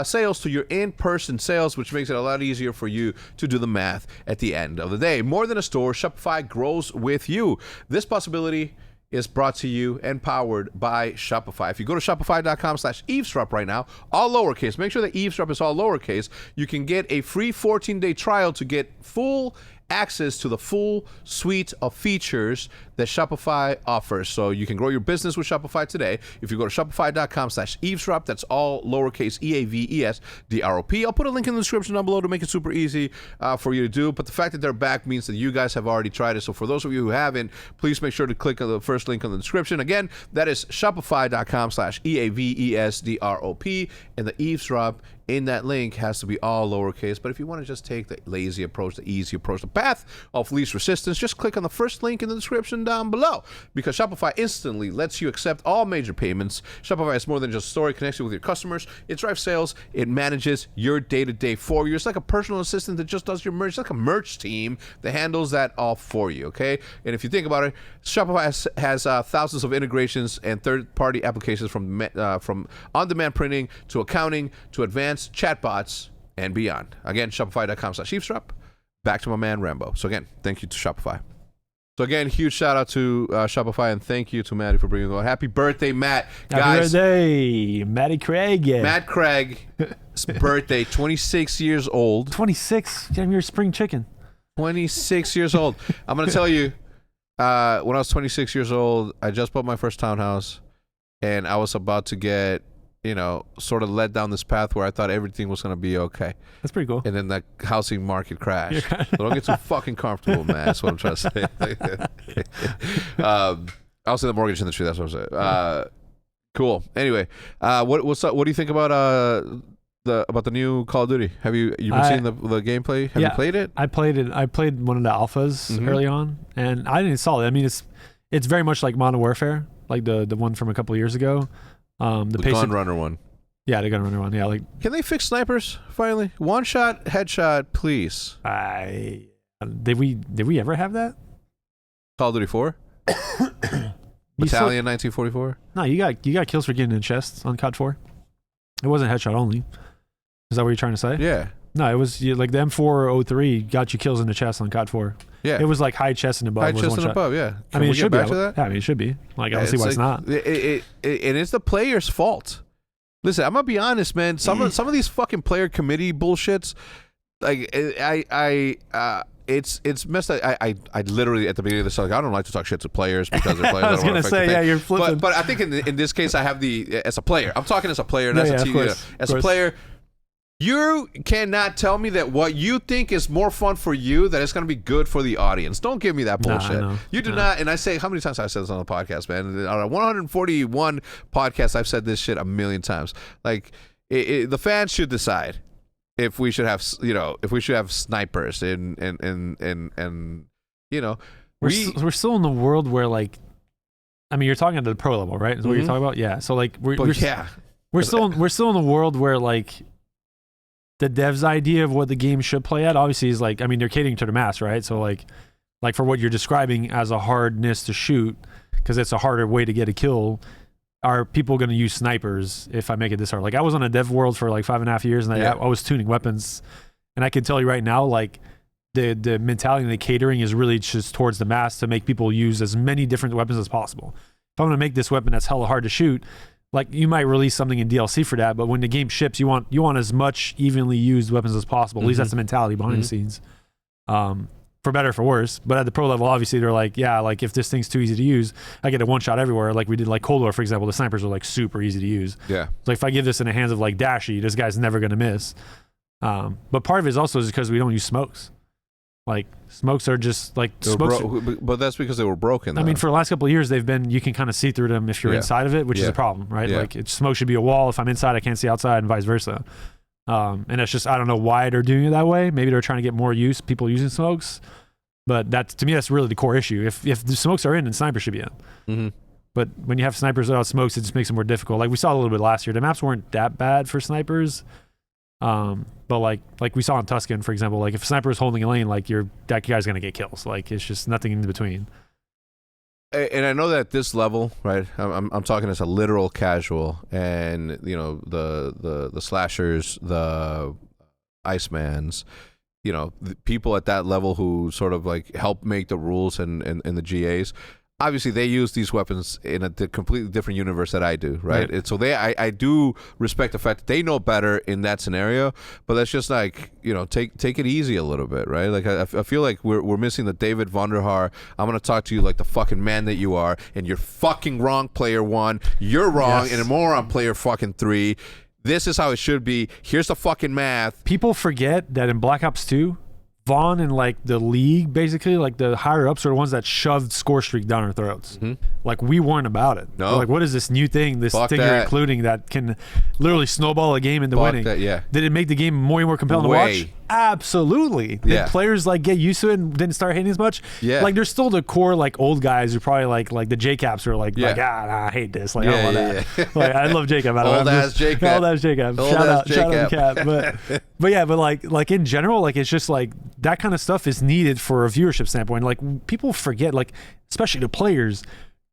sales to your in-person sales, which makes it a lot easier for you to do the math at the end of the day. More than a store, Shopify grows with you. This possibility is brought to you and powered by Shopify. If you go to shopify.com/eavesdrop right now, all lowercase, make sure that eavesdrop is all lowercase, you can get a free 14-day trial to get full access to the full suite of features that Shopify offers. So you can grow your business with Shopify today. If you go to shopify.com/eavesdrop, that's all lowercase EAVESDROP. I'll put a link in the description down below to make it super easy for you to do. But the fact that they're back means that you guys have already tried it. So for those of you who haven't, please make sure to click on the first link in the description. Again, that is shopify.com/EAVESDROP, and the eavesdrop in that link has to be all lowercase. But if you want to just take the lazy approach, the easy approach, the path of least resistance, just click on the first link in the description down below, because Shopify instantly lets you accept all major payments. Shopify is more than just a store. It connects you with your customers. It drives sales. It manages your day-to-day for you. It's like a personal assistant that just does your merch. It's like a merch team that handles that all for you, okay? And if you think about it, Shopify has thousands of integrations and third-party applications from on-demand printing to accounting to advanced chatbots and beyond. Again, shopify.com/eavesdrop. Back to my man Rambo. So again, thank you to Shopify. So again, huge shout out to Shopify, and thank you to Maddie for bringing it on. Happy birthday, Matt. Happy birthday, Matty Craig. Matt Craig's birthday, 26 years old. 26? Damn, you're a spring chicken. 26 years old. I'm going to tell you, when I was 26 years old, I just bought my first townhouse, and I was about to get, sort of led down this path where I thought everything was going to be okay. That's pretty cool. And then the housing market crashed. So don't get too fucking comfortable, man. That's what I'm trying to say. I was in the mortgage industry. That's what I'm saying. Cool. Anyway, what's up? What do you think about the new Call of Duty? Have you been seeing the gameplay? Have you played it? I played it. I played one of the alphas early on, and I didn't install it. I mean, it's very much like Modern Warfare, like the one from a couple of years ago. The Gun Runner one. Yeah, the Gun Runner one. Yeah, like. Can they fix snipers finally? One shot, headshot, please. Did we ever have that? Call of Duty 4. Battalion 1944. No, you got kills for getting in chests on COD 4. It wasn't headshot only. Is that what you're trying to say? Yeah. No, it was like the M403 got you kills in the chest on COD 4. Yeah. It was like high chest and above. High chest and above, yeah. I mean, it should be. That? Yeah, I mean, it should be. Like, I don't see why it's not. And it's the player's fault. Listen, I'm gonna be honest, man. Some of these fucking player committee bullshits, like it's messed up. I literally at the beginning of this, like, I don't like to talk shit to players because they're players. I was gonna say, yeah, you're flipping. But I think in this case, I have as a player. I'm talking as a player, and as a player. You cannot tell me that what you think is more fun for you, that it's going to be good for the audience. Don't give me that bullshit. You do not. And I say, how many times have I said this on the podcast, man? On 141 podcasts, I've said this shit a million times. Like, the fans should decide if we should have, snipers and we're still in the world where, like, I mean, you're talking at the pro level, right? Is what you're talking about? Yeah. So like we're still in the world where, like, the dev's idea of what the game should play at obviously is, like, I mean, they're catering to the mass, right? So like for what you're describing as a hardness to shoot, because it's a harder way to get a kill, are people going to use snipers if I make it this hard? Like I was on a dev world for like 5.5 years, and I was tuning weapons, and I can tell you right now, like the mentality and the catering is really just towards the mass to make people use as many different weapons as possible. If I'm going to make this weapon that's hella hard to shoot, like you might release something in DLC for that, but when the game ships, you want as much evenly used weapons as possible. At least that's the mentality behind the scenes. For better or for worse. But at the pro level, obviously they're like, yeah, like if this thing's too easy to use, I get a one shot everywhere. Like we did like Cold War, for example, the snipers are like super easy to use. Yeah. So if I give this in the hands of like Dashy, this guy's never gonna miss. But part of it is also because we don't use smokes. Like smokes are just like smokes. But that's because they were broken. I mean, for the last couple of years, you can kind of see through them if you're inside of it, which is a problem, right? Yeah. Like smoke should be a wall. If I'm inside, I can't see outside, and vice versa. And it's just, I don't know why they're doing it that way. Maybe they're trying to get more people using smokes. But to me, that's really the core issue. If the smokes are in, then snipers should be in. But when you have snipers without smokes, it just makes it more difficult. Like we saw a little bit last year. The maps weren't that bad for snipers. But like we saw in Tuscan, for example, like if a sniper is holding a lane, like that guy's gonna get kills. Like it's just nothing in between. And I know that at this level, right? I'm talking as a literal casual, and you know the slashers, the Icemans, you know, the people at that level who sort of like help make the rules and the GAs. Obviously, they use these weapons in a completely different universe that I do, right? And so I do respect the fact that they know better in that scenario, but that's just like, you know, take it easy a little bit, right? Like I feel like we're missing the David Vonderhaar. I'm gonna talk to you like the fucking man that you are, and you're fucking wrong, player 1. You're wrong, and a moron, player fucking 3. This is how it should be. Here's the fucking math. People forget that in Black Ops 2, Vaughn and like the league, basically, like the higher ups are the ones that shoved score streak down our throats. Like we weren't about it. No. We're like, what is this new thing? This Fuck thing that. you're including that can literally snowball a game into winning. That, yeah. Did it make the game more compelling to watch? Absolutely. Did players like get used to it and didn't start hating as much? Yeah. Like there's still the core like old guys who probably like the JCaps are like I hate this. Like I don't want that. Like I love Jacob. Old ass Jacob. Old ass Jacob. Shout out Cap. But like in general, like it's just like that kind of stuff is needed for a viewership standpoint. Like people forget, like especially the players,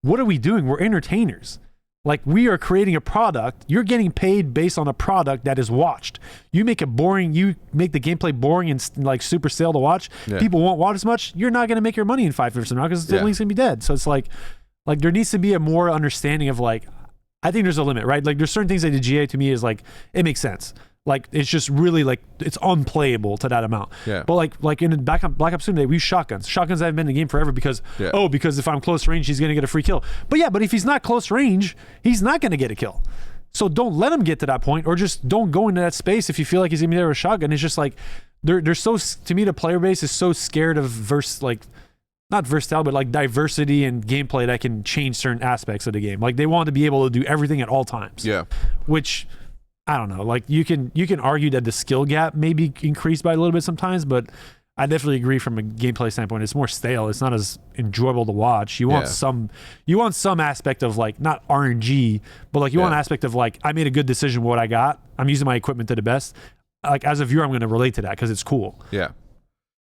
what are we doing? We're entertainers. Like we are creating a product. You're getting paid based on a product that is watched. You make it boring. You make the gameplay boring and like super stale to watch. People won't watch as much. You're not going to make your money in 5 years from now because the link's going to be dead. So it's like there needs to be a more understanding of like, I think there's a limit, right? Like there's certain things that the GA to me is like, it makes sense. Like it's just really like it's unplayable to that amount. But like in Black Ops 2 we use shotguns. Shotguns haven't been in the game forever because because if I'm close range, he's gonna get a free kill. But if he's not close range, he's not gonna get a kill. So don't let him get to that point, or just don't go into that space if you feel like he's gonna be there with a shotgun. It's just like they're so, to me, the player base is so scared of not versatile, but like diversity and gameplay that can change certain aspects of the game. Like they want to be able to do everything at all times. Which I don't know. Like you can argue that the skill gap may be increased by a little bit sometimes, but I definitely agree from a gameplay standpoint. It's more stale. It's not as enjoyable to watch. You want some aspect of like not RNG, but like you want an aspect of like I made a good decision with what I got. I'm using my equipment to the best. Like as a viewer, I'm going to relate to that because it's cool.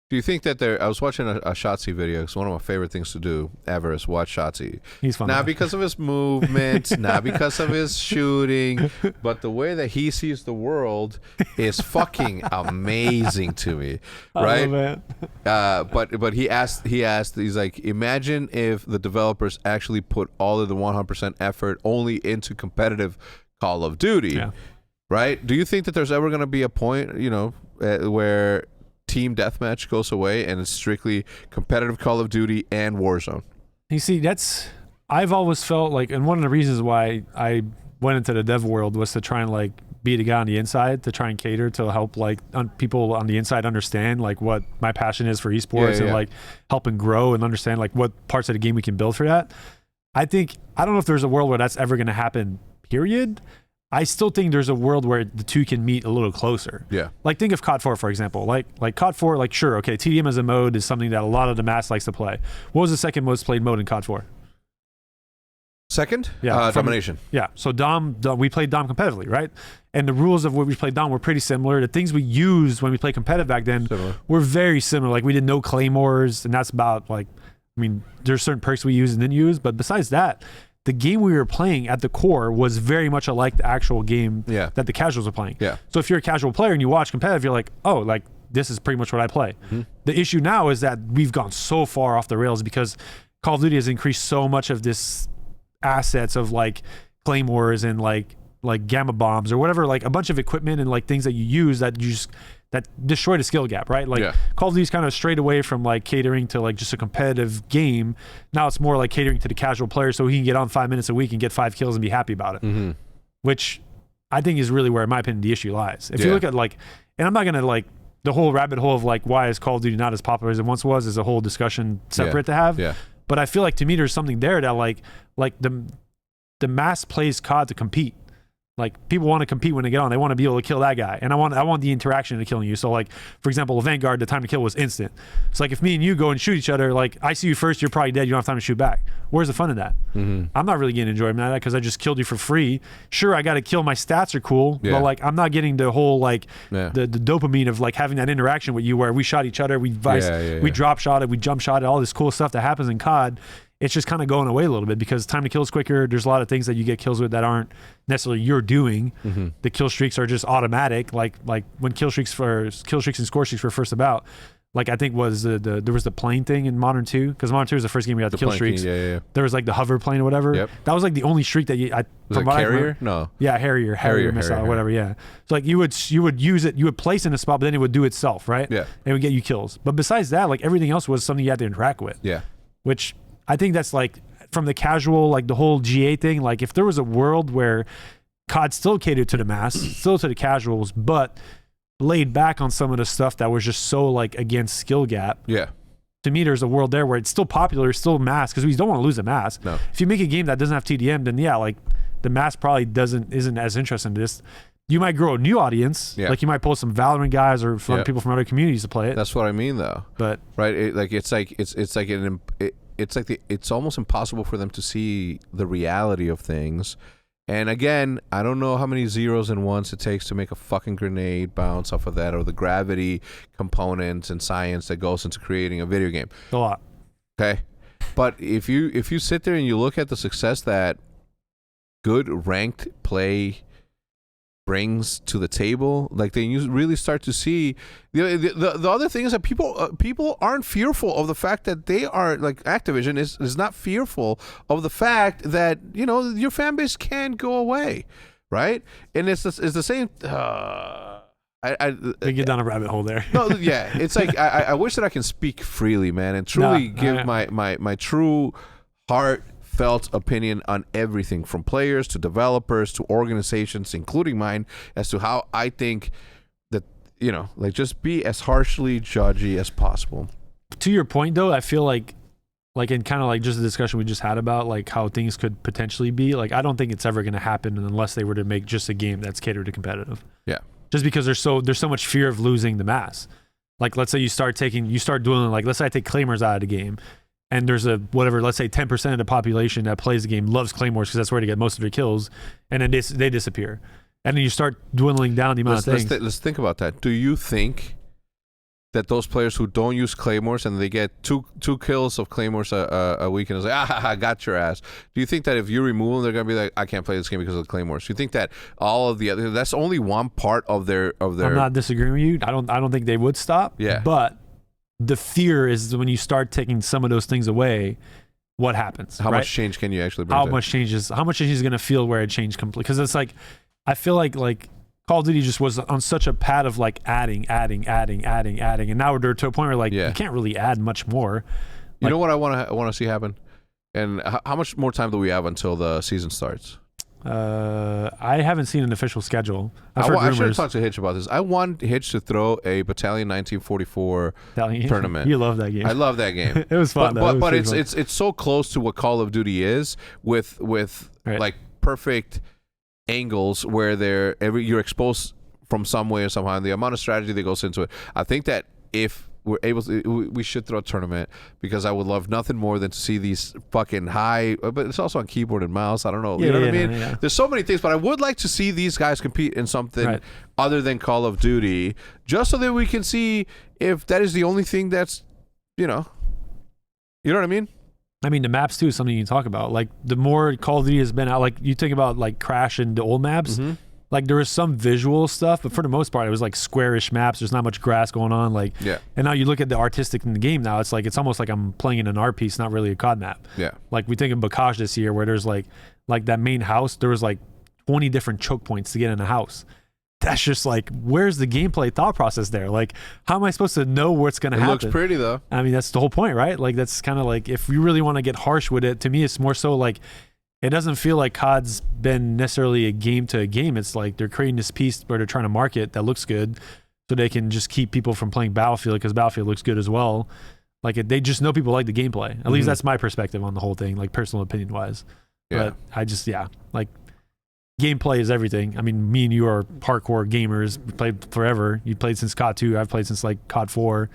Do you think that I was watching a Shotzi video because one of my favorite things to do ever is watch Shotzi. He's fun. Not because of his movement, not because of his shooting, but the way that he sees the world is fucking amazing to me, right? But he asked, he's like, imagine if the developers actually put all of the 100% effort only into competitive Call of Duty, right? Do you think that there's ever going to be a point, you know, where team deathmatch goes away and it's strictly competitive Call of Duty and Warzone? You see, I've always felt like, and one of the reasons why I went into the dev world was to try and like be the guy on the inside, to try and cater to help like people on the inside understand like what my passion is for esports and like helping grow and understand like what parts of the game we can build for that. I don't know if there's a world where that's ever going to happen, period. I still think there's a world where the two can meet a little closer. Like think of COD 4, for example. Like COD 4, like sure, okay, TDM as a mode is something that a lot of the mass likes to play. What was the second most played mode in COD 4? Second? Domination. So Dom, we played Dom competitively, right? And the rules of what we played Dom were pretty similar. The things we used when we played competitive back then were very similar. Like we did no claymores, and that's about like, I mean, there's certain perks we used and didn't use, but besides that, the game we were playing at the core was very much alike the actual game that the casuals were playing. Yeah. So if you're a casual player and you watch competitive, you're like, oh, like this is pretty much what I play. Mm-hmm. The issue now is that we've gone so far off the rails because Call of Duty has increased so much of this assets of like claymores and like gamma bombs or whatever, like a bunch of equipment and like things that you use that you just that destroyed a skill gap, right? Like Call of Duty's kind of strayed away from like catering to like just a competitive game. Now it's more like catering to the casual player so he can get on 5 minutes a week and get 5 kills and be happy about it, which I think is really where, in my opinion, the issue lies. If you look at like, and I'm not gonna like the whole rabbit hole of like why is Call of Duty not as popular as it once was is a whole discussion separate to have. Yeah. But I feel like to me there's something there that like the mass plays COD to compete. Like people want to compete when they get on. They want to be able to kill that guy, and I want the interaction of killing you. So like for example, Vanguard, the time to kill was instant. It's like if me and you go and shoot each other, like I see you first, you're probably dead. You don't have time to shoot back. Where's the fun in that? I'm not really getting enjoyment out of that because I just killed you for free. Sure, I got to kill. My stats are cool, but like I'm not getting the whole like the dopamine of like having that interaction with you where we shot each other, we drop shot it, we jump shot it, all this cool stuff that happens in COD. It's just kind of going away a little bit because time to kill is quicker. There's a lot of things that you get kills with that aren't necessarily you're doing. The kill streaks are just automatic. Like when kill streaks and score streaks were first about, like I think was there was the plane thing in Modern 2 because Modern 2 was the first game we got the kill streaks. There was like the hover plane or whatever. That was like the only streak that was it Harrier? No. Yeah, Harrier missile or whatever. Yeah. So like you would use it, you would place in a spot, but then it would do itself, right? Yeah. And it would get you kills. But besides that, like everything else was something you had to interact with. Yeah. Which I think that's like from the casual, like the whole GA thing, like if there was a world where COD still catered to the mass, still to the casuals, but laid back on some of the stuff that was just so like against skill gap. Yeah. To me, there's a world there where it's still popular, still mass, because we don't want to lose the mass. No. If you make a game that doesn't have TDM, then yeah, like the mass probably isn't as interesting to this. You might grow a new audience, like you might pull some Valorant guys or people from other communities to play it. That's what I mean, though. But right, it's almost impossible for them to see the reality of things. And again, I don't know how many zeros and ones it takes to make a fucking grenade bounce off of that, or the gravity components and science that goes into creating a video game. A lot. Okay. But if you sit there and you look at the success that good ranked play brings to the table, like then you really start to see the other thing is that people aren't fearful of the fact that they are, like Activision is not fearful of the fact that your fan base can go away, right? And it's the same. We get down a rabbit hole there. No, yeah, it's like I wish that I can speak freely, man, and truly give my true heartfelt opinion on everything from players to developers to organizations, including mine, as to how I think that, like just be as harshly judgy as possible. To your point though, I feel like in kind of like just the discussion we just had about like how things could potentially be, like I don't think it's ever going to happen unless they were to make just a game that's catered to competitive. Yeah. Just because there's so much fear of losing the mass. Like let's say you start doing, like let's say I take claymores out of the game, and there's let's say 10% of the population that plays the game loves claymores because that's where they get most of their kills, and then they disappear. And then you start dwindling down the amount of things. Let's think about that. Do you think that those players who don't use claymores and they get two kills of claymores a week and it's like, I got your ass. Do you think that if you remove them, they're going to be like, I can't play this game because of the claymores? Do you think that all of the other, that's only one part of their I'm not disagreeing with you. I don't think they would stop. Yeah. But the fear is when you start taking some of those things away, what happens? How much change can you actually bring? How much change is going to feel where it changed completely? Because it's like, I feel like Call of Duty just was on such a pad of like adding, and now we're to a point where like you can't really add much more. You know what I want to see happen? And how much more time do we have until the season starts? I haven't seen an official schedule. I should have talked to Hitch about this. I want Hitch to throw a Battalion 1944 tournament. You love that game. I love that game. It was fun. But it's so close to what Call of Duty is with right. Like perfect angles where you're exposed from some way or somehow, and the amount of strategy that goes into it. I think that if we're able to, we should throw a tournament, because I would love nothing more than to see these fucking high, but it's also on keyboard and mouse. I don't know. You know what I mean? Yeah. There's so many things, but I would like to see these guys compete in something other than Call of Duty, just so that we can see if that is the only thing that's, you know what I mean? I mean, the maps too is something you can talk about. Like the more Call of Duty has been out, like you think about like Crash and the old maps. Mm-hmm. Like there was some visual stuff, but for the most part, it was like squarish maps. There's not much grass going on. Like, and now you look at the artistic in the game. Now it's like it's almost like I'm playing in an art piece, not really a COD map. Yeah. Like we think of Bakash this year, where there's like that main house. There was like 20 different choke points to get in a house. That's just like, where's the gameplay thought process there? Like, how am I supposed to know what's going to happen? It looks pretty though. I mean, that's the whole point, right? Like that's kind of like if you really want to get harsh with it. To me, it's more so like. It doesn't feel like COD's been necessarily a game to a game. It's like they're creating this piece where they're trying to market that looks good so they can just keep people from playing Battlefield because Battlefield looks good as well. Like they just know people like the gameplay. At least that's my perspective on the whole thing, like personal opinion wise. Yeah. But I just, like gameplay is everything. I mean, me and you are hardcore gamers. We played forever. You played since COD 2. I've played since like COD 4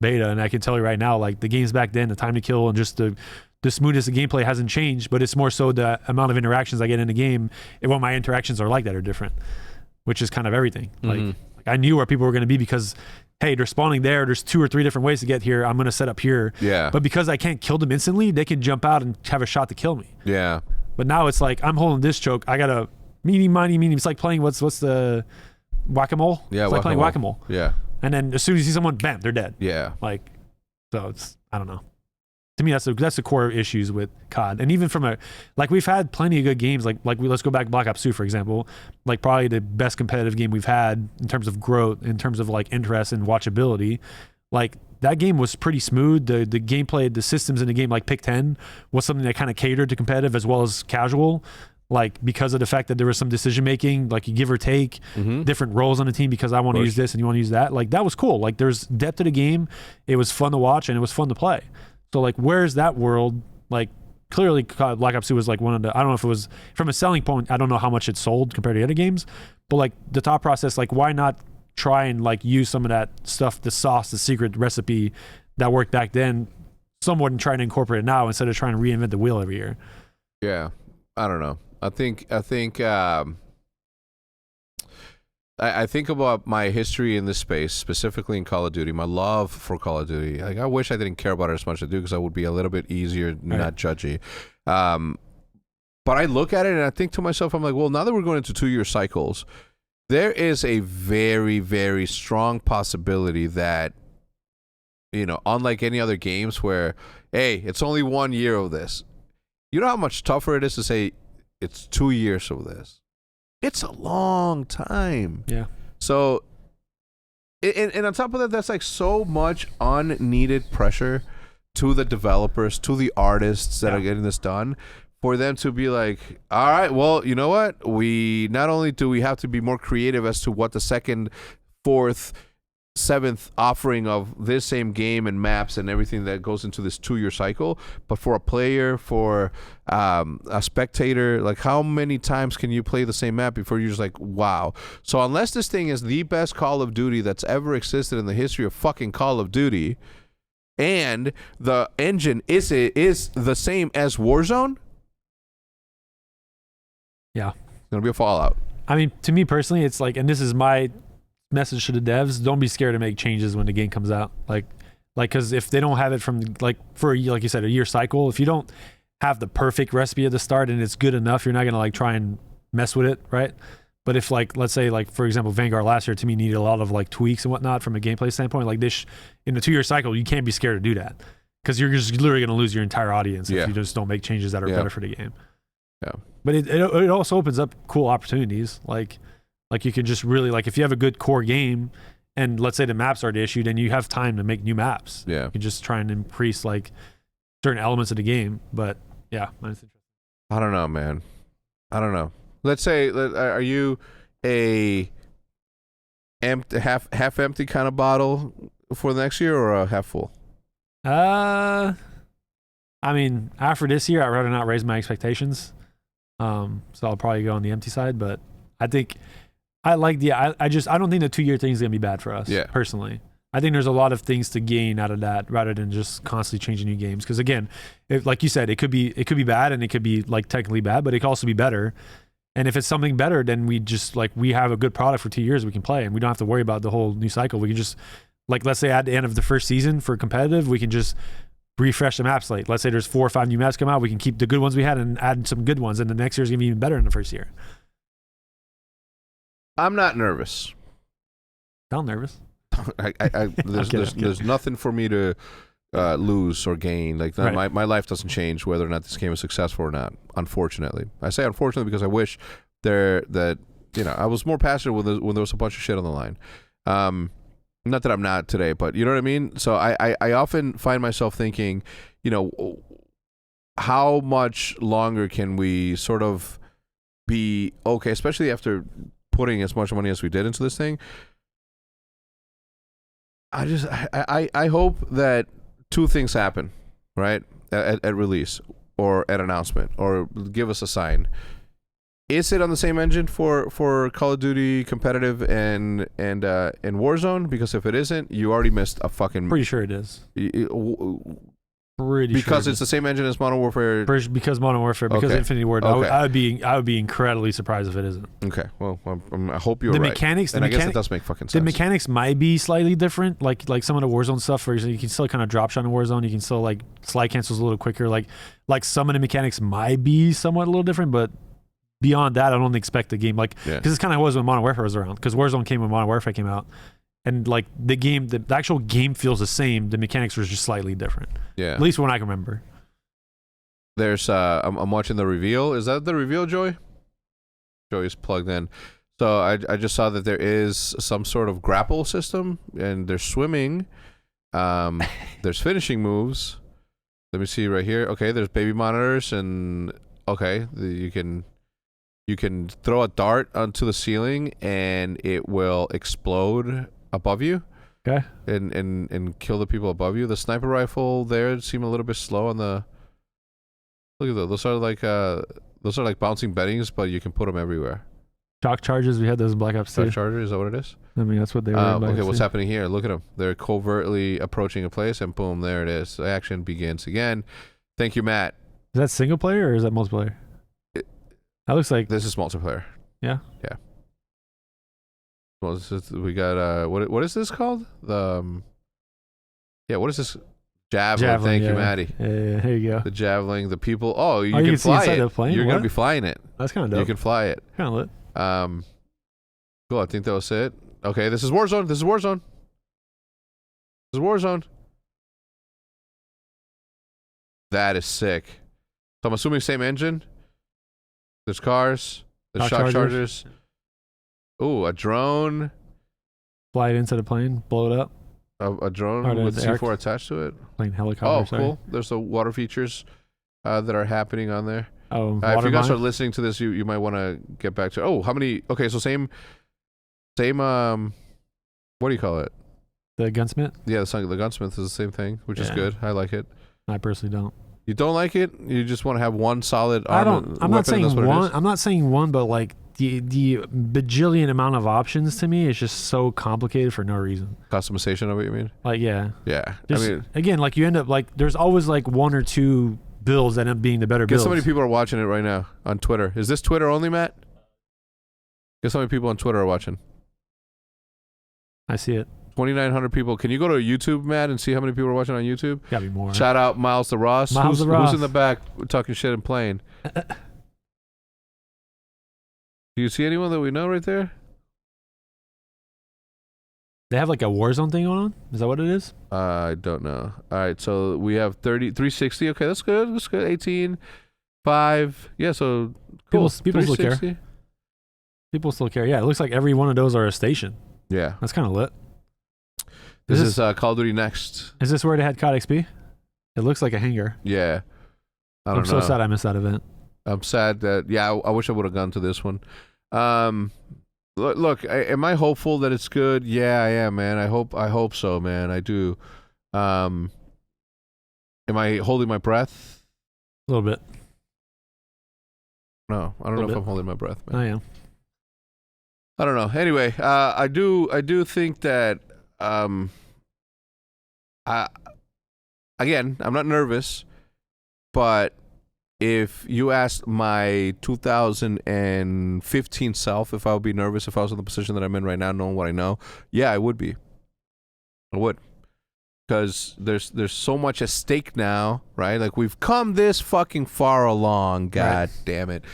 beta. And I can tell you right now, like the games back then, the time to kill and just the smoothness of gameplay hasn't changed, but it's more so the amount of interactions I get in the game and what my interactions are like that are different, which is kind of everything. Like I knew where people were going to be because, hey, they're spawning there. There's 2 or 3 different ways to get here. I'm going to set up here. Yeah. But because I can't kill them instantly, they can jump out and have a shot to kill me. Yeah. But now it's like I'm holding this choke. I got a meanie, miny, meanie. It's like playing what's the whack-a-mole? Yeah, it's like playing whack-a-mole. Yeah. And then as soon as you see someone, bam, they're dead. Yeah. Like, so it's, I don't know. To me, that's the core issues with COD. And even from we've had plenty of good games. Let's go back to Black Ops 2, for example. Like probably the best competitive game we've had in terms of growth, in terms of like interest and watchability. Like that game was pretty smooth. The gameplay, the systems in the game, like Pick 10, was something that kind of catered to competitive as well as casual. Like because of the fact that there was some decision making, like you give or take different roles on the team because I want to use this and you want to use that. Like that was cool. Like there's depth to the game. It was fun to watch and it was fun to play. So like, where's that world? Like, clearly, Black Ops 2 was like one of the. I don't know if it was from a selling point. I don't know how much it sold compared to other games, but like the thought process, like why not try and like use some of that stuff, the sauce, the secret recipe that worked back then, somewhat and trying to incorporate it now instead of trying to reinvent the wheel every year. Yeah, I don't know. I think about my history in this space, specifically in Call of Duty, my love for Call of Duty. Like, I wish I didn't care about it as much as I do because I would be a little bit easier, not judgy. But I look at it and I think to myself, I'm like, well, now that we're going into 2-year cycles, there is a very, very strong possibility that, unlike any other games where, hey, it's only 1 year of this. You know how much tougher it is to say it's 2 years of this? It's a long time. Yeah. So, and on top of that, that's like so much unneeded pressure to the developers, to the artists that are getting this done, for them to be like, all right, well, you know what? We not only do we have to be more creative as to what the 2nd, 4th, 7th offering of this same game and maps and everything that goes into this 2-year cycle, but for a player, for a spectator, like how many times can you play the same map before you're just like, wow? So unless this thing is the best Call of Duty that's ever existed in the history of fucking Call of Duty, and the engine is the same as Warzone, it's gonna be a fallout. I mean, to me personally, it's like, and this is my message to the devs, don't be scared to make changes when the game comes out. Like because if they don't have it from like for like you said, a year cycle, if you don't have the perfect recipe at the start and it's good enough, you're not gonna like try and mess with it, right? But if like, let's say like for example, Vanguard last year to me needed a lot of like tweaks and whatnot from a gameplay standpoint, like this in the 2-year cycle, you can't be scared to do that because you're just literally gonna lose your entire audience if you just don't make changes that are better for the game. Yeah. But it also opens up cool opportunities. Like you can just really, like if you have a good core game and let's say the maps are issued and you have time to make new maps. Yeah. You can just try and increase like certain elements of the game. But yeah, that's interesting. I don't know, man. I don't know. Let's say, are you a half empty kind of bottle for the next year or a half full? I mean, after this year, I'd rather not raise my expectations. So I'll probably go on the empty side, but I think I like I don't think the 2-year thing is going to be bad for us, personally. I think there's a lot of things to gain out of that rather than just constantly changing new games. Because again, like you said, it could be bad and it could be like technically bad, but it could also be better. And if it's something better, then we just like, we have a good product for 2 years we can play and we don't have to worry about the whole new cycle. We can just like, let's say at the end of the first season for competitive, we can just refresh the map slate. Let's say there's 4 or 5 new maps come out. We can keep the good ones we had and add some good ones, and the next year's gonna be even better than the first year. I'm not nervous. Sound nervous? There's nothing for me to lose or gain. Like my life doesn't change whether or not this game is successful or not. Unfortunately, I say unfortunately because I wish that I was more passionate when there was a bunch of shit on the line. Not that I'm not today, but you know what I mean? So I often find myself thinking, how much longer can we sort of be okay, especially after putting as much money as we did into this thing. I hope that 2 things happen, right? At release or at announcement, or give us a sign. Is it on the same engine for Call of Duty competitive and Warzone? Because if it isn't, you already missed a fucking. Pretty sure it is. Because it's the same engine as Modern Warfare. Because Modern Warfare. Because Infinity Ward. Okay. I would be incredibly surprised if it isn't. Okay. Well, I hope you're right. Mechanics. And I guess it does make fucking sense. The mechanics might be slightly different. Like some of the Warzone stuff, for example, you can still kind of drop shot in Warzone. You can still like slide cancels a little quicker. Like some of the mechanics might be somewhat a little different, but beyond that, I don't expect the game because it's kind of was when Modern Warfare was around. Because Warzone came when Modern Warfare came out. And like the actual game feels the same. The mechanics were just slightly different. Yeah. At least when I can remember. There's I'm watching the reveal. Is that the reveal, Joey? Joey's plugged in. So I just saw that there is some sort of grapple system, and there's swimming. There's finishing moves. Let me see right here. Okay, there's baby monitors, and you can throw a dart onto the ceiling, and it will explode above you. Okay. And kill the people above you. The sniper rifle there seemed a little bit slow on the. Look at those. Those are like bouncing beddings, but you can put them everywhere. Shock charges. We had those in Black Ops 2. Shock charges. Is that what it is? I mean, that's what they were. Okay, what's happening here? Look at them. They're covertly approaching a place, and boom, there it is. The action begins again. Thank you, Matt. Is that single player or is that multiplayer? That looks like this is multiplayer. Yeah. Yeah. Well, we got what is this called? What is this? Javelin. Thank you, Maddie. Yeah, here you go. The javelin, the people. Oh, you can fly it. The plane? You're gonna be flying it. That's kind of dope. You can fly it. Kind of lit. Cool. I think that was it. Okay, this is Warzone. That is sick. So I'm assuming same engine. There's cars. There's shock chargers. Ooh, a drone. Fly it into the plane, blow it up. A drone with C4 attached to it. Plane helicopter. Oh, cool. There's the water features that are happening on there. Oh, if you guys are listening to this, you might want to get back to. Oh, how many? Okay, so same. What do you call it? The gunsmith. Yeah, the gunsmith is the same thing, which is good. I like it. I personally don't. You don't like it? You just want to have one solid arm? I don't. I'm not saying one. I'm not saying one, but like the bajillion amount of options to me is just so complicated for no reason. Customization of it, you mean? Like, yeah. Yeah. Just, I mean, again, like you end up like there's always like 1 or 2 builds that end up being the better builds. Guess how many people are watching it right now on Twitter? Is this Twitter only, Matt? Guess how many people on Twitter are watching? I see it. 2,900 people. Can you go to YouTube, Matt, and see how many people are watching on YouTube? Gotta be more. Shout out Miles the Ross. Who's in the back talking shit and playing? Do you see anyone that we know right there? They have like a Warzone thing going on? Is that what it is? I don't know. All right, so we have 360. Okay, that's good. That's good. 18, 5. Yeah, so cool. People still care. People still care. Yeah, it looks like every one of those are a station. Yeah. That's kind of lit. This is Call of Duty Next. Is this where they had COD XP? It looks like a hangar. Yeah. I'm so sad I missed that event. I'm sad that, I wish I would have gone to this one. Look, am I hopeful that it's good? Yeah, I am, man. I hope so, man. I do. Am I holding my breath? A little bit. No, I don't know if I'm holding my breath, man. I am. I don't know. Anyway, I do think that I'm not nervous, but if you asked my 2015 self if I would be nervous if I was in the position that I'm in right now, knowing what I know, yeah, I would be. I would. because there's so much at stake now, right? Like we've come this fucking far along. God damn it!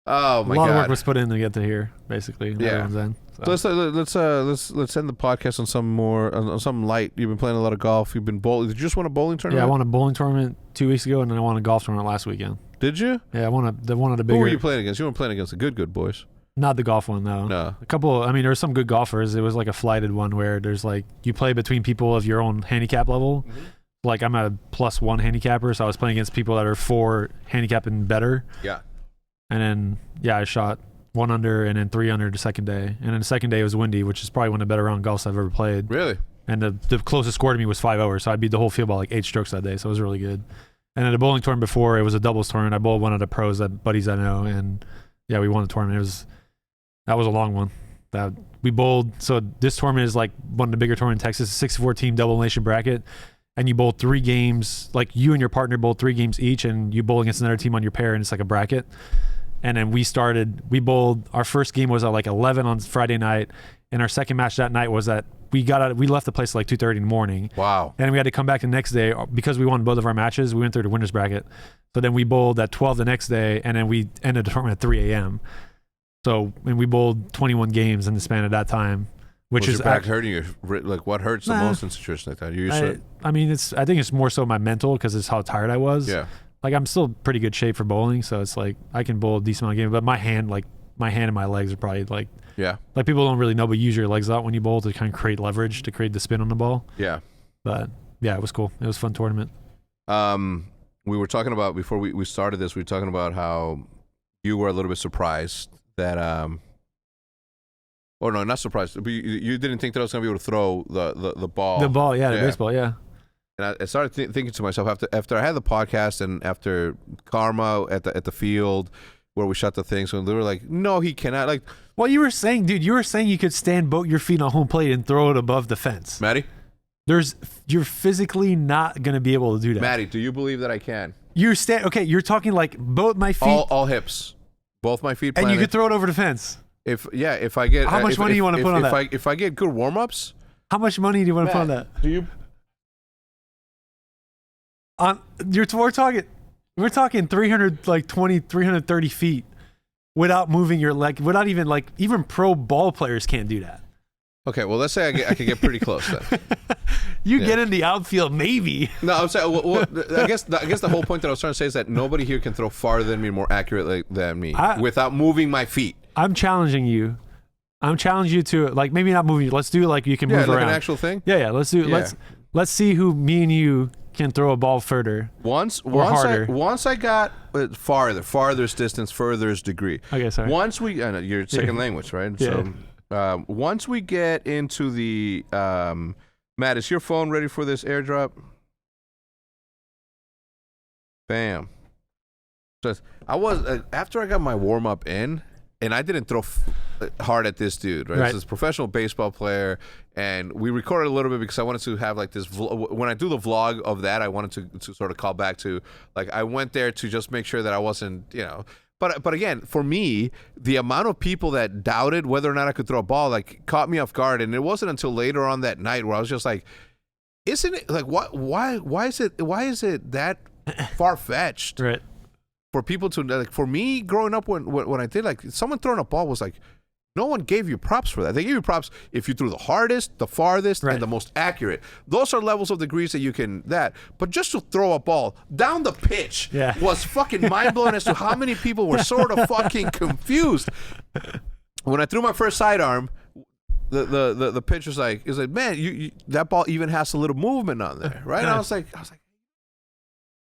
Oh my god, a lot of work was put in to get to here, basically. Yeah. So let's end the podcast on something light. You've been playing a lot of golf. You've been bowling. Did you just win a bowling tournament? Yeah, I won a bowling tournament 2 weeks ago, and then I won a golf tournament last weekend. Did you? Yeah, I won one of the bigger. Who were you playing against? You weren't playing against the good boys. Not the golf one, though. No. A couple. I mean, there were some good golfers. It was like a flighted one where there's like you play between people of your own handicap level. Mm-hmm. Like I'm a +1 handicapper, so I was playing against people that are 4 handicap and better. Yeah. And then I shot 1 under and then 3 under the second day. And then the second day it was windy, which is probably one of the better round golfs I've ever played. Really? And the closest score to me was 5 over, so I beat the whole field by like 8 strokes that day, so it was really good. And then the bowling tournament before, it was a doubles tournament. I bowled one of the pros, buddies I know, and yeah, we won the tournament. That was a long one. We bowled, so this tournament is like one of the bigger tournaments in Texas, a 64-team double elimination bracket, and you bowl 3 games, like you and your partner bowl 3 games each, and you bowl against another team on your pair, and it's like a bracket. And then we bowled, our first game was at like 11 on Friday night, and our second match that night was at, we left the place at like 2:30 in the morning. Wow. And we had to come back the next day because we won both of our matches. We went through the winners bracket. So then we bowled at 12 the next day, and then we ended the tournament at 3 a.m. So, and we bowled 21 games in the span of that time, which was is your back hurting you? Like what hurts the most in a situation like that? I think it's more so my mental because it's how tired I was. Yeah. Like I'm still pretty good shape for bowling, so it's like I can bowl a decent amount of games, but my hand and my legs are probably like, yeah, like people don't really know, but use your legs out when you bowl to kind of create leverage, to create the spin on the ball. Yeah. But yeah, it was cool. It was a fun tournament. We were talking about, before we started this, we were talking about how you were a little bit surprised that or no, not surprised, but you didn't think that I was going to be able to throw the ball. The ball, yeah, the baseball, yeah. And I started thinking to myself after I had the podcast and after Karma at the field where we shot the thing, so they were like, no, he cannot. Like, well, you were saying you could stand both your feet on home plate and throw it above the fence. Maddie? You're physically not going to be able to do that. Maddie, do you believe that I can? You're talking like both my feet. All hips. Both my feet planted. And you could throw it over the fence. If I get... How much money do you want to put on that? If I get good warm-ups... How much money do you want to put on that? Do you... We're talking 330 feet without moving your leg, without even pro ball players can't do that. Okay, well, let's say I could get pretty close then. Get in the outfield, maybe. No, I'm saying. Well, I guess the whole point that I was trying to say is that nobody here can throw farther than me, more accurately than me, without moving my feet. I'm challenging you. To maybe not moving. Let's do you can move around. An actual thing. Yeah. Let's do. Yeah. Let's see who me and you can throw a ball further. Once I got farthest distance, furthest degree. Okay, sorry. Once we, your second language, right? Yeah. So, once we get into the, Matt, is your phone ready for this airdrop? Bam. So I was after I got my warm up in, and I didn't throw hard at this dude, right? This is a professional baseball player, and we recorded a little bit because I wanted to have this when I do the vlog of that, I wanted to sort of call back to, I went there to just make sure that I wasn't, But again, for me, the amount of people that doubted whether or not I could throw a ball, caught me off guard, and it wasn't until later on that night where I was just like, isn't it, why is it that far-fetched? Right. For people to, for me growing up when I did, someone throwing a ball was no one gave you props for that. They gave you props if you threw the hardest, the farthest, and the most accurate. Those are levels of degrees that you can, but just to throw a ball down the pitch was fucking mind-blowing as to how many people were sort of fucking confused. When I threw my first sidearm, the pitch was like, man, you that ball even has a little movement on there, right? And I was like,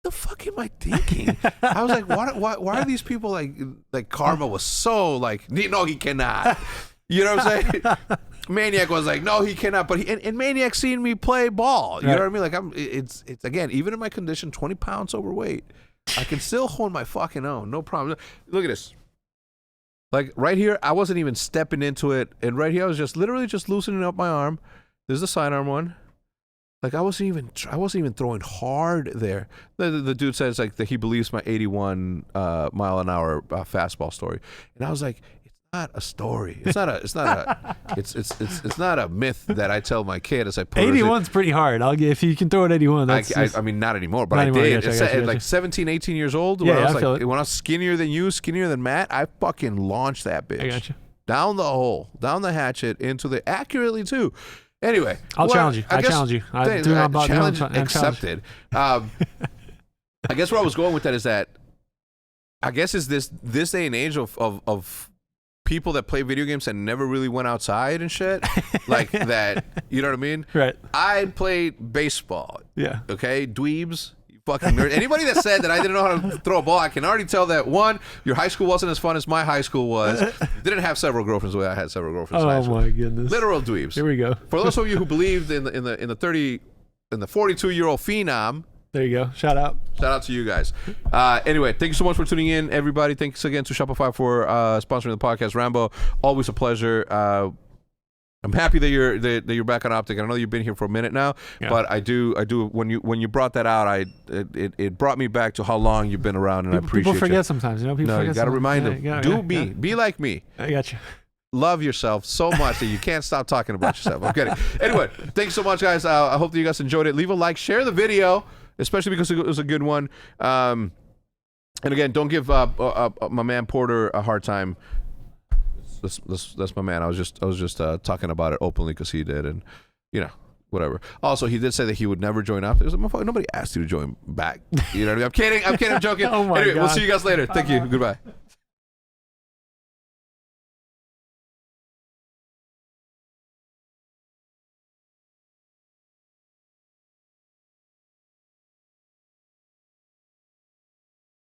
the fuck am I thinking? I was like, why are these people like Karma was so no, he cannot. You know what I'm saying? Maniac was like, no, he cannot. But and Maniac seen me play ball. You know what I mean? It's again, even in my condition, 20 pounds overweight, I can still hold my fucking own. No problem. Look at this. Right here, I wasn't even stepping into it. And right here, I was just literally just loosening up my arm. There's the sidearm one. I wasn't even throwing hard there. The dude says that he believes my 81 mile an hour fastball story, and I was like, it's not a story. It's not a myth that I tell my kid as I put 81's pretty hard. I'll give if you can throw it 81. I mean, not anymore, but I did. At like 17, 18 years old, when I was skinnier than you, skinnier than Matt, I fucking launched that bitch. I got you. Down the hole, down the hatchet, into the accurately too. Anyway, I'll challenge you. I challenge you. I do not challenge accepted. I guess where I was going with that is that I guess is this day and age of people that play video games and never really went outside and shit like that. You know what I mean? Right. I played baseball. Yeah. Okay, dweebs. Fucking nerd. Anybody that said that I didn't know how to throw a ball, I can already tell that one, your high school wasn't as fun as my high school was. Didn't have several girlfriends the way I had several girlfriends. Oh my goodness! Literal dweebs. Here we go. For those of you who believed in the 42-year-old phenom. There you go. Shout out to you guys. Anyway, thank you so much for tuning in, everybody. Thanks again to Shopify for sponsoring the podcast. Rambo, always a pleasure. I'm happy that you're back on OpTic. I know you've been here for a minute now, but I do. When you brought that out, it brought me back to how long you've been around, and I appreciate it. People forget sometimes, you know. People forget. You got to remind them. Be like me. I got you. Love yourself so much that you can't stop talking about yourself. I'm kidding. Anyway, thanks so much, guys. I hope that you guys enjoyed it. Leave a like, share the video, especially because it was a good one. And again, don't give my man Porter a hard time. That's my man. I was just talking about it openly because he did, and whatever. Also, he did say that he would never join up. Nobody asked you to join back. You know what I mean? I'm kidding. I'm joking. Oh my anyway, God. We'll see you guys later. Thank you. Goodbye.